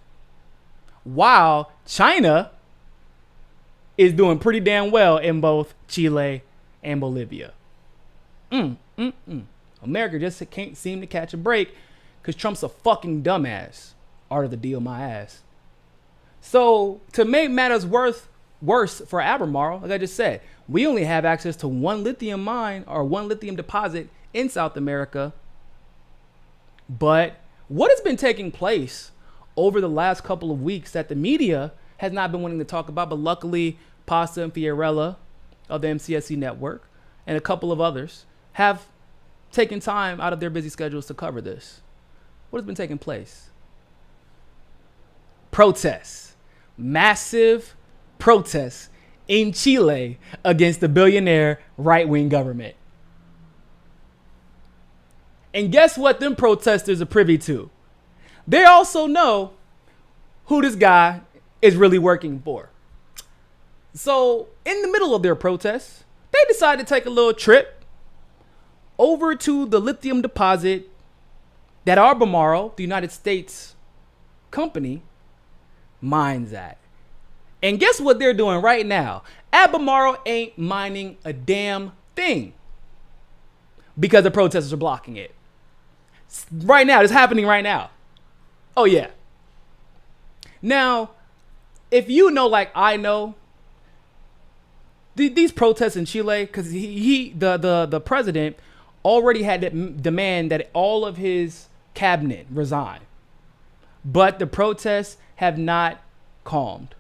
While China is doing pretty damn well in both Chile and Bolivia. America just can't seem to catch a break because Trump's a fucking dumbass. Art of the deal, my ass. So to make matters worse for Albemarle, like I just said, we only have access to one lithium mine or one lithium deposit in South America. But what has been taking place over the last couple of weeks that the media has not been wanting to talk about, but luckily Pasta and Fiorella of the MCSC network and a couple of others have taken time out of their busy schedules to cover this. What has been taking place? Protests. Massive protests in Chile against the billionaire right-wing government. And guess what them protesters are privy to? They also know who this guy is really working for. So in the middle of their protests, they decided to take a little trip over to the lithium deposit that Albemarle, the United States company, mines at. And guess what they're doing right now? Albemarle ain't mining a damn thing because the protesters are blocking it. Right now, it's happening right now. Oh yeah. Now, if you know, like I know, these protests in Chile, because the president already had to demand that all of his cabinet resign, but the protests have not calmed.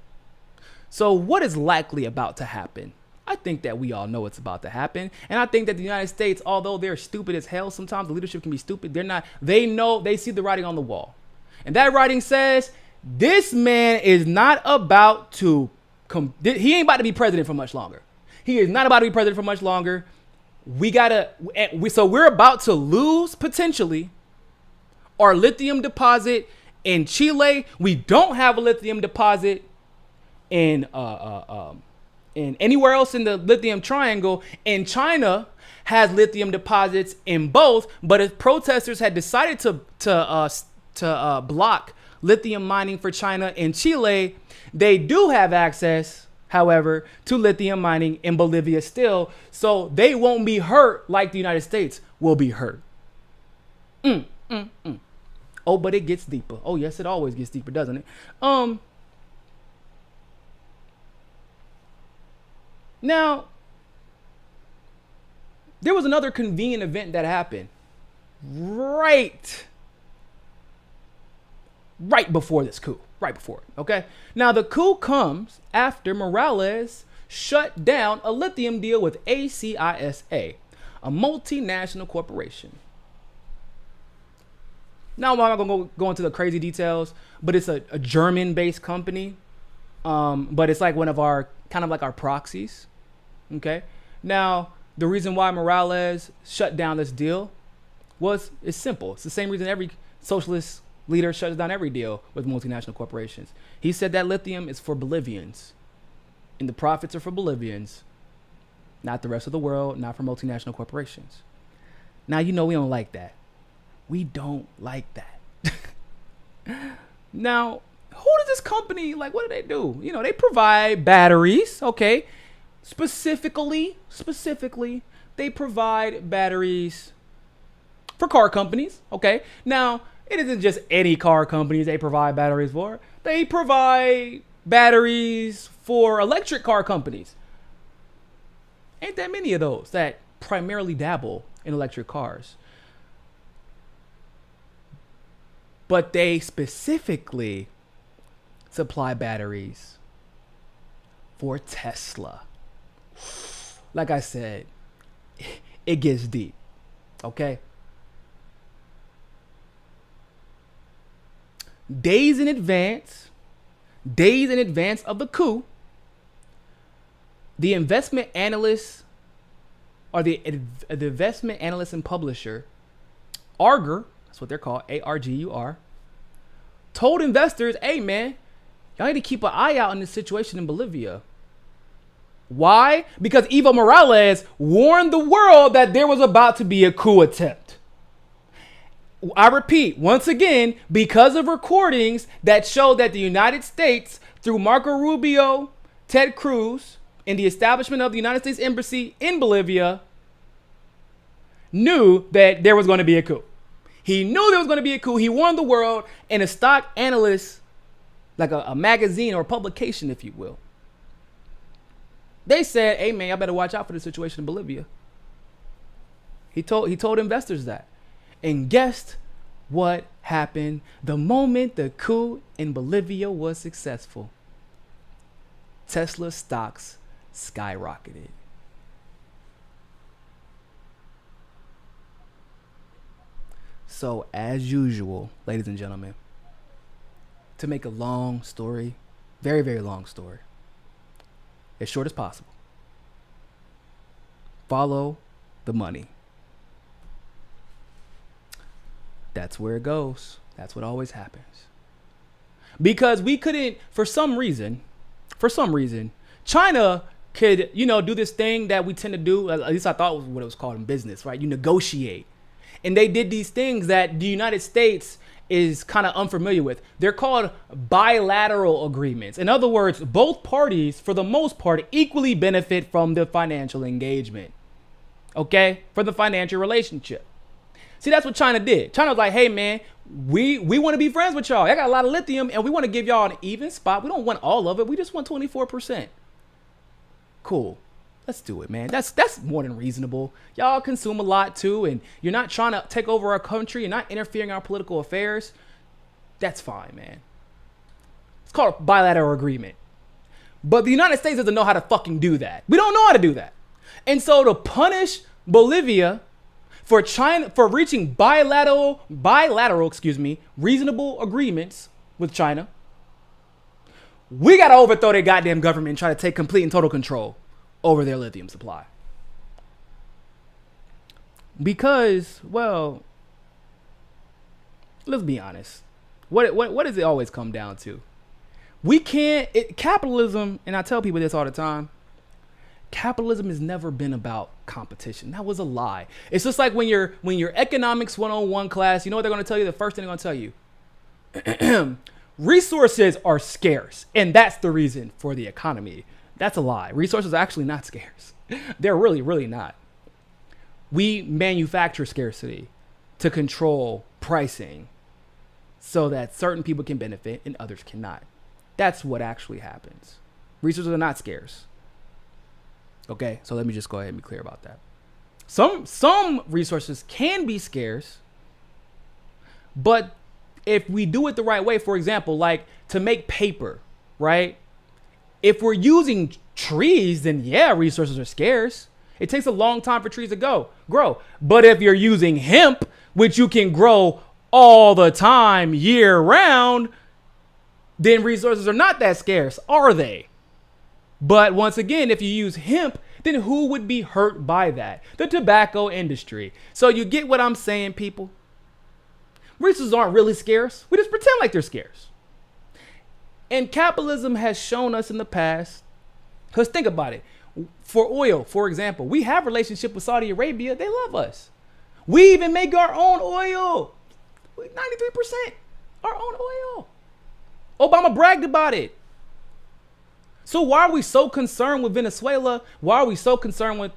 So what is likely about to happen? I think that we all know what's about to happen. And I think that the United States, although they're stupid as hell, sometimes the leadership can be stupid. They're not, they know, they see the writing on the wall. And that writing says, this man is not about to, he ain't about to be president for much longer. He is not about to be president for much longer. So we're about to lose potentially our lithium deposit in Chile. We don't have a lithium deposit in anywhere else in the lithium triangle. And China has lithium deposits in both. But if protesters had decided to block lithium mining for China and Chile, they do have access, however, to lithium mining in Bolivia still. So they won't be hurt like the United States will be hurt. Oh, but it gets deeper. Oh, yes, it always gets deeper, doesn't it? Now, there was another convenient event that happened right before this coup. Right before it, okay? Now, the coup comes after Morales shut down a lithium deal with ACISA, a multinational corporation. Now, I'm not going to go into the crazy details, but it's a German-based company. But it's like one of our, kind of like our proxies. Okay. Now, the reason why Morales shut down this deal it's simple. It's the same reason every socialist leader shuts down every deal with multinational corporations. He said that lithium is for Bolivians, and the profits are for Bolivians, not the rest of the world, not for multinational corporations. Now, you know, we don't like that. We don't like that. Now, who does this company, like, what do they do? You know, they provide batteries, okay? Specifically, they provide batteries for car companies, okay? Now, it isn't just any car companies they provide batteries for. They provide batteries for electric car companies. Ain't that many of those that primarily dabble in electric cars. But they specifically supply batteries for Tesla. like I said, it gets deep. Okay. Days in advance of the coup, the investment analysts or the investment analyst and publisher, Argur, that's what they're called, Argur, told investors, hey man, y'all need to keep an eye out on this situation in Bolivia. Why? Because Evo Morales warned the world that there was about to be a coup attempt. I repeat, once again, because of recordings that show that the United States, through Marco Rubio, Ted Cruz, and the establishment of the United States Embassy in Bolivia, knew that there was going to be a coup. He knew there was going to be a coup. He warned the world, and a stock analyst, like a magazine or a publication, if you will, they said, hey man, y'all better watch out for the situation in Bolivia. He told investors that. And guess what happened the moment the coup in Bolivia was successful? Tesla stocks skyrocketed. So as usual, ladies and gentlemen, to make a long story, very, very long story, as short as possible, follow the money. That's where it goes. That's what always happens. Because we couldn't, for some reason, China could, do this thing that we tend to do. At least I thought was what it was called in business, right? You negotiate. And they did these things that the United States is kind of unfamiliar with. They're called bilateral agreements. In other words, both parties, for the most part, equally benefit from the financial engagement. Okay? For the financial relationship. See, that's what China did. China was like, hey, man, we want to be friends with y'all. I got a lot of lithium, and we want to give y'all an even spot. We don't want all of it. We just want 24%. Cool. Let's do it, man. That's more than reasonable. Y'all consume a lot, too, and you're not trying to take over our country. You're not interfering in our political affairs. That's fine, man. It's called a bilateral agreement. But the United States doesn't know how to fucking do that. We don't know how to do that. And so to punish Bolivia for reaching bilateral, reasonable agreements with China, we got to overthrow their goddamn government and try to take complete and total control over their lithium supply. Because, well, let's be honest. What does it always come down to? Capitalism, and I tell people this all the time, capitalism has never been about competition. That was a lie. It's just like when your economics 101 class, you know what they're going to tell you? The first thing they're going to tell you, resources are scarce, and that's the reason for the economy. That's a lie. Resources are actually not scarce. They're really, really not. We manufacture scarcity to control pricing so that certain people can benefit and others cannot. That's what actually happens. Resources are not scarce. Okay, so let me just go ahead and be clear about that. Some resources can be scarce, but if we do it the right way, for example, like to make paper, right? If we're using trees, then yeah, resources are scarce. It takes a long time for trees to grow. But if you're using hemp, which you can grow all the time, year round, then resources are not that scarce, are they? But once again, if you use hemp, then who would be hurt by that? The tobacco industry. So you get what I'm saying, people? Resources aren't really scarce. We just pretend like they're scarce. And capitalism has shown us in the past, because think about it. For oil, for example, we have a relationship with Saudi Arabia. They love us. We even make our own oil. 93% our own oil. Obama bragged about it. So why are we so concerned with Venezuela? Why are we so concerned with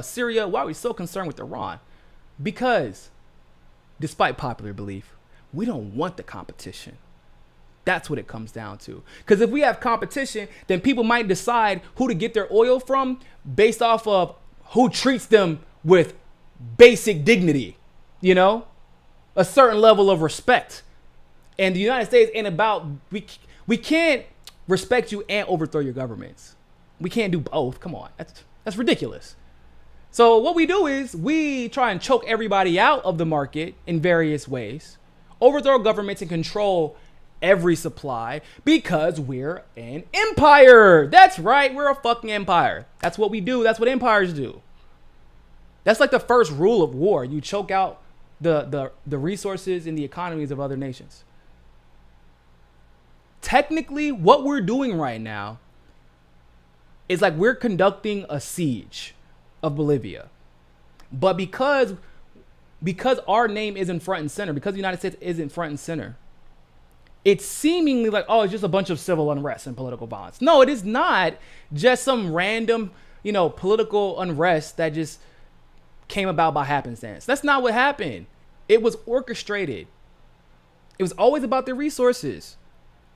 Syria? Why are we so concerned with Iran? Because, despite popular belief, we don't want the competition. That's what it comes down to. Because if we have competition, then people might decide who to get their oil from based off of who treats them with basic dignity, a certain level of respect. And the United States ain't about, we can't respect you and overthrow your governments. We can't do both. Come on. That's That's ridiculous. So what we do is we try and choke everybody out of the market in various ways, overthrow governments and control every supply because we're an empire. That's right. We're a fucking empire. That's what we do. That's what empires do. That's like the first rule of war. You choke out the resources and the economies of other nations. Technically, what we're doing right now is like we're conducting a siege of Bolivia. But because our name isn't front and center, because the United States isn't front and center, it's seemingly like, oh, it's just a bunch of civil unrest and political violence. No, it is not just some random, political unrest that just came about by happenstance. That's not what happened. It was orchestrated. It was always about their resources.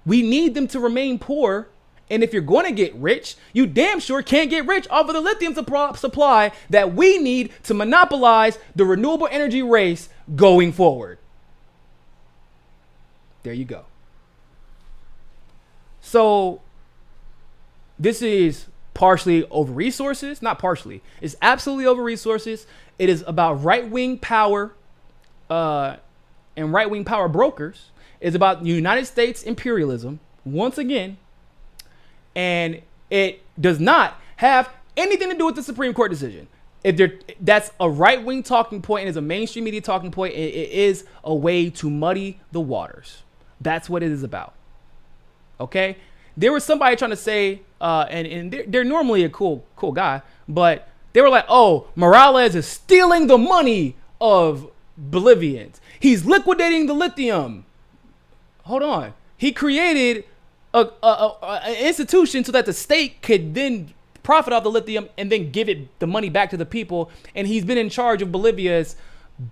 We need them to remain poor. And if you're going to get rich, you damn sure can't get rich off of the lithium supply that we need to monopolize the renewable energy race going forward. There you go. So this is partially over resources, not partially. It's absolutely over resources. It is about right-wing power and right-wing power brokers. It's about United States imperialism, once again. And it does not have anything to do with the Supreme Court decision. That's a right-wing talking point and is a mainstream media talking point. It is a way to muddy the waters. That's what it is about. Okay? There was somebody trying to say, and they're normally a cool guy, but they were like, oh, Morales is stealing the money of Bolivians. He's liquidating the lithium. Hold on. He created an institution so that the state could then profit off the lithium and then give it the money back to the people. And he's been in charge of Bolivia's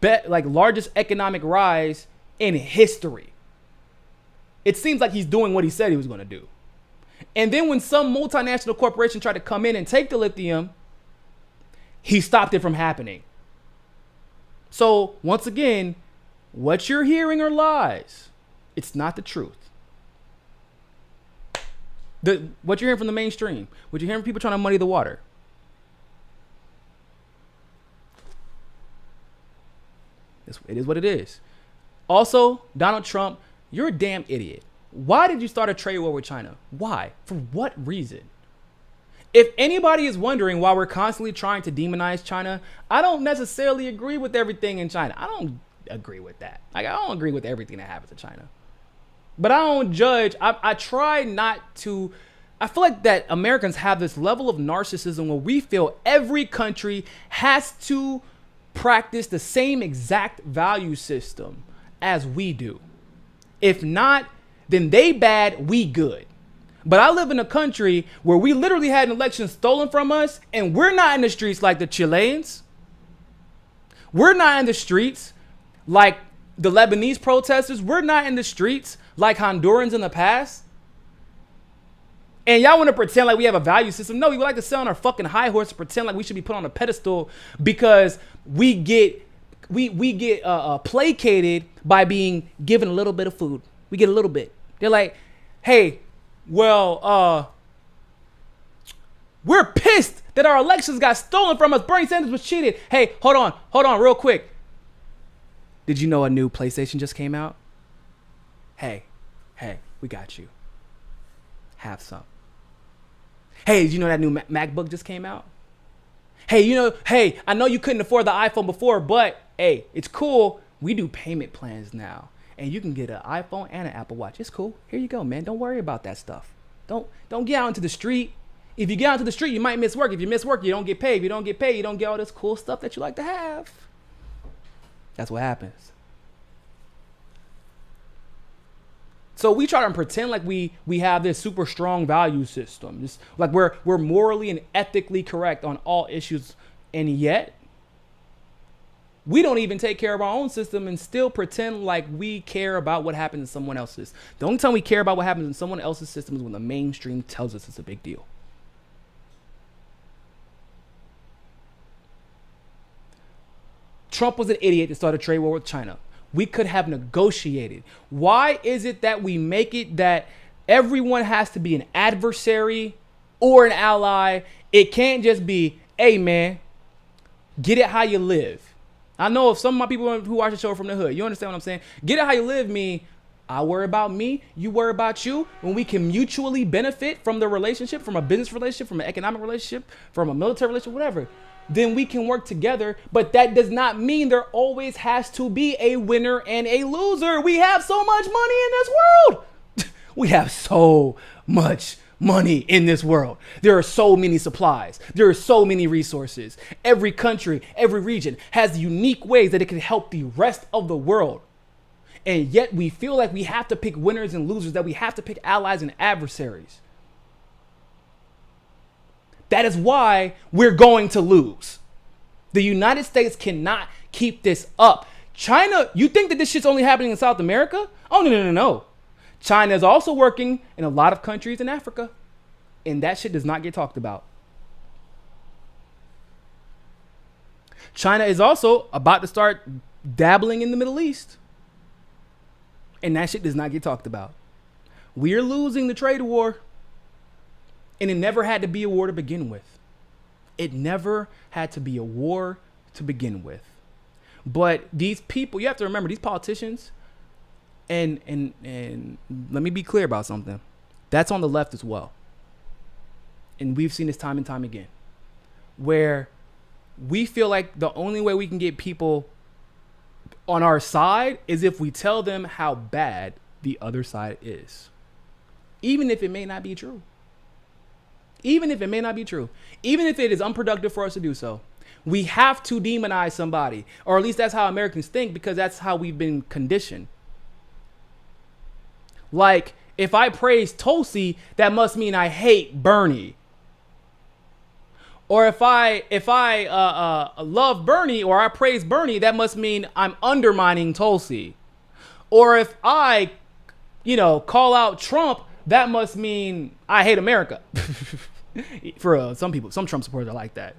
largest economic rise in history. It seems like he's doing what he said he was going to do. And then when some multinational corporation tried to come in and take the lithium, he stopped it from happening. So once again, what you're hearing are lies. It's not the truth. What you're hearing from the mainstream, what you're hearing from people trying to muddy the water. It is what it is. Also, Donald Trump, you're a damn idiot. Why did you start a trade war with China? Why? For what reason? If anybody is wondering why we're constantly trying to demonize China, I don't necessarily agree with everything in China. I don't agree with that. I don't agree with everything that happens in China. But I don't judge. I try not to. I feel like that Americans have this level of narcissism where we feel every country has to practice the same exact value system as we do. If not, then they bad, we good. But I live in a country where we literally had an election stolen from us, and we're not in the streets like the Chileans. We're not in the streets like the Lebanese protesters. We're not in the streets like Hondurans in the past. And y'all want to pretend like we have a value system. No, we would like to sit on our fucking high horse and pretend like we should be put on a pedestal because we get placated by being given a little bit of food. We get a little bit. They're like, hey, well, we're pissed that our elections got stolen from us. Bernie Sanders was cheated. Hey, hold on real quick. Did you know a new PlayStation just came out? Hey, we got you. Have some. Hey, did you know that new MacBook just came out? Hey, I know you couldn't afford the iPhone before, but hey, it's cool. We do payment plans now. And you can get an iPhone and an Apple Watch. It's cool. Here you go, man. Don't worry about that stuff. Don't get out into the street. If you get out into the street, you might miss work. If you miss work, you don't get paid. If you don't get paid, you don't get all this cool stuff that you like to have. That's what happens. So we try to pretend like we have this super strong value system. Just like we're morally and ethically correct on all issues, and yet we don't even take care of our own system and still pretend like we care about what happens in someone else's. The only time we care about what happens in someone else's system is when the mainstream tells us it's a big deal. Trump was an idiot to start a trade war with China. We could have negotiated. Why is it that we make it that everyone has to be an adversary or an ally? It can't just be Hey, man, get it how you live. I know if some of my people who watch the show are from the hood, you understand what I'm saying? Get it how you live mean I worry about me, you worry about you. When we can mutually benefit from the relationship, from a business relationship, from an economic relationship, from a military relationship, whatever, then we can work together. But that does not mean there always has to be a winner and a loser. We have so much money in this world. We have so much money in this world. There are so many supplies. There are so many resources. Every country, every region has unique ways that it can help the rest of the world. And yet we feel like we have to pick winners and losers, that we have to pick allies and adversaries. That is why we're going to lose. The United States cannot keep this up. China, you think that this shit's only happening in South America? Oh, no. China is also working in a lot of countries in Africa. And that shit does not get talked about. China is also about to start dabbling in the Middle East. And that shit does not get talked about. We're losing the trade war. And it never had to be a war to begin with. It never had to be a war to begin with. But these people, you have to remember, these politicians, and let me be clear about something. That's on the left as well. And we've seen this time and time again, where we feel like the only way we can get people on our side is if we tell them how bad the other side is. Even if it may not be true. Even if it may not be true. Even if it is unproductive for us to do so. We have to demonize somebody. Or at least that's how Americans think, because that's how we've been conditioned. Like, if I praise Tulsi, that must mean I hate Bernie. Or if I love Bernie or I praise Bernie, that must mean I'm undermining Tulsi. Or if I, call out Trump, that must mean I hate America. For some people, some Trump supporters are like that.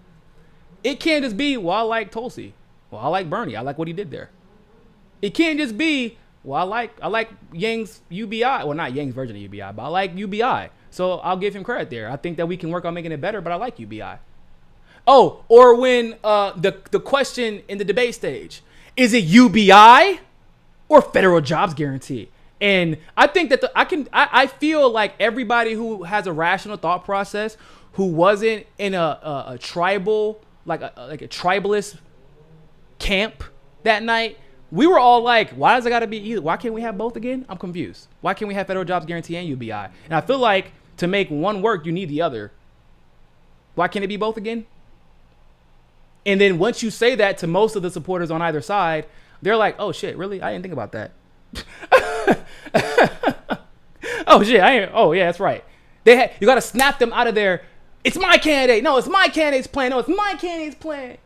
It can't just be, well, I like Tulsi. Well, I like Bernie. I like what he did there. It can't just be, well, I like Yang's UBI. Well, not Yang's version of UBI, but I like UBI. So I'll give him credit there. I think that we can work on making it better, but I like UBI. Oh, or when the question in the debate stage, is it UBI or federal jobs guarantee? And I think that I feel like everybody who has a rational thought process, who wasn't in a tribal, like a tribalist camp that night, we were all like, why does it got to be either? Why can't we have both again? I'm confused. Why can't we have federal jobs guarantee and UBI? And I feel like to make one work, you need the other. Why can't it be both again? And then once you say that to most of the supporters on either side, they're like, oh shit, really? I didn't think about that. Oh shit, oh yeah, that's right. You got to snap them out of their, it's my candidate. No, it's my candidate's plan. No, it's my candidate's plan.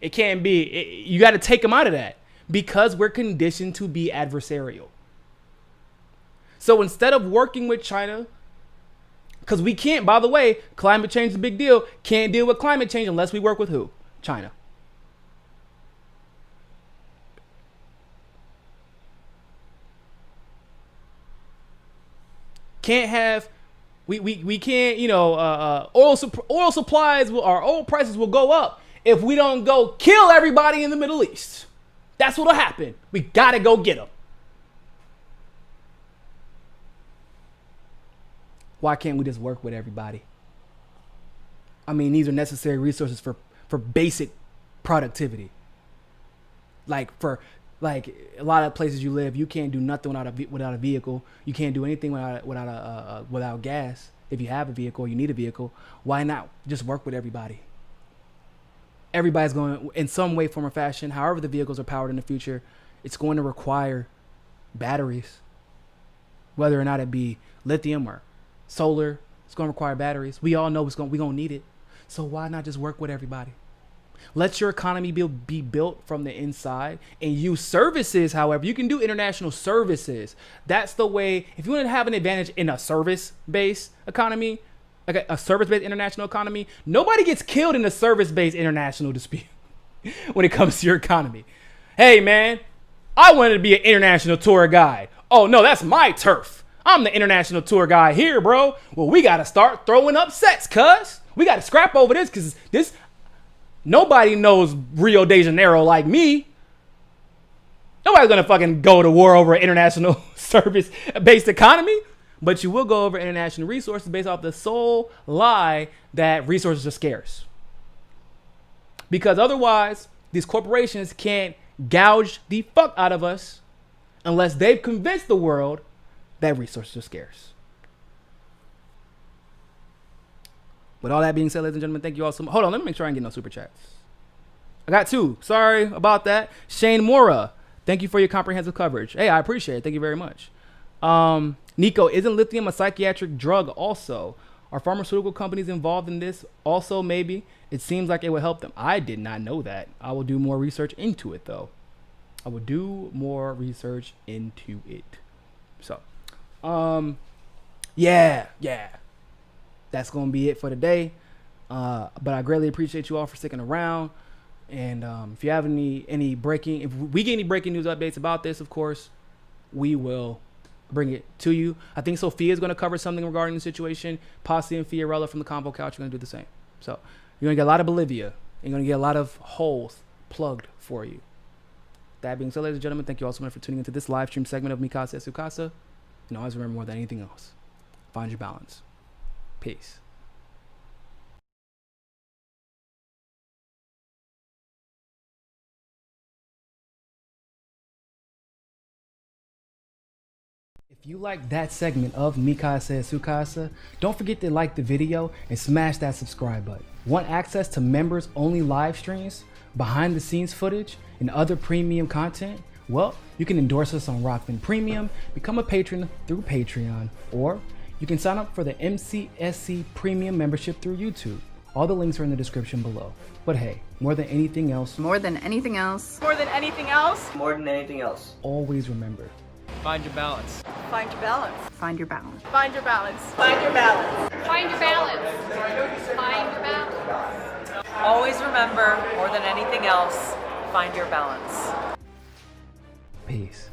It can't be. You got to take them out of that because we're conditioned to be adversarial. So instead of working with China, because we can't, by the way, climate change is a big deal. Can't deal with climate change unless we work with who? China. Can't have, we can't, oil supplies our oil prices will go up if we don't go kill everybody in the Middle East. That's what'll happen. We gotta go get them. Why can't we just work with everybody? I mean, these are necessary resources for basic productivity. Like a lot of places you live, you can't do nothing without a vehicle. You can't do anything without gas. If you have a vehicle, you need a vehicle. Why not just work with everybody? Everybody's going in some way, form, or fashion. However the vehicles are powered in the future, it's going to require batteries. Whether or not it be lithium or solar, it's going to require batteries. We all know we're going to need it. So why not just work with everybody? Let your economy be built from the inside and use services. However, you can do international services. That's the way. If you want to have an advantage in a service-based economy, like a service-based international economy, nobody gets killed in a service-based international dispute when it comes to your economy. Hey, man, I wanted to be an international tour guide. Oh, no, that's my turf. I'm the international tour guide here, bro. Well, we got to start throwing up sets, cuz. We got to scrap over this because nobody knows Rio de Janeiro like me. Nobody's going to fucking go to war over an international service-based economy. But you will go over international resources based off the sole lie that resources are scarce. Because otherwise, these corporations can't gouge the fuck out of us unless they've convinced the world that resources are scarce. With all that being said, ladies and gentlemen, thank you all so much. Hold on, let me make sure I ain't getting no super chats. I got 2. Sorry about that. Shane Mora, thank you for your comprehensive coverage. Hey, I appreciate it. Thank you very much. Niko, isn't lithium a psychiatric drug also? Are pharmaceutical companies involved in this also? Maybe it seems like it would help them. I did not know that. I will do more research into it though. So yeah, that's gonna be it for today. But I greatly appreciate you all for sticking around. And if you have any breaking, if we get any breaking news updates about this, of course, we will bring it to you. I think Sophia is going to cover something regarding the situation. Posse and Fiorella from the Convo Couch are going to do the same. So you're going to get a lot of Bolivia. You're going to get a lot of holes plugged for you. That being said, ladies and gentlemen, thank you all so much for tuning into this live stream segment of MCSC Throwback. And always remember, more than anything else, find your balance. Peace. If you like that segment of Mika Says Sukasa, don't forget to like the video and smash that subscribe button. Want access to members only live streams, behind the scenes footage, and other premium content? Well, you can endorse us on Rockfin Premium, become a patron through Patreon, or you can sign up for the MCSC Premium membership through YouTube. All the links are in the description below. But hey, more than anything else, always remember, find your balance. Find your balance. Find your balance. Find your balance. Find your balance. Find your balance. Find your balance. Always remember, more than anything else, find your balance. peace.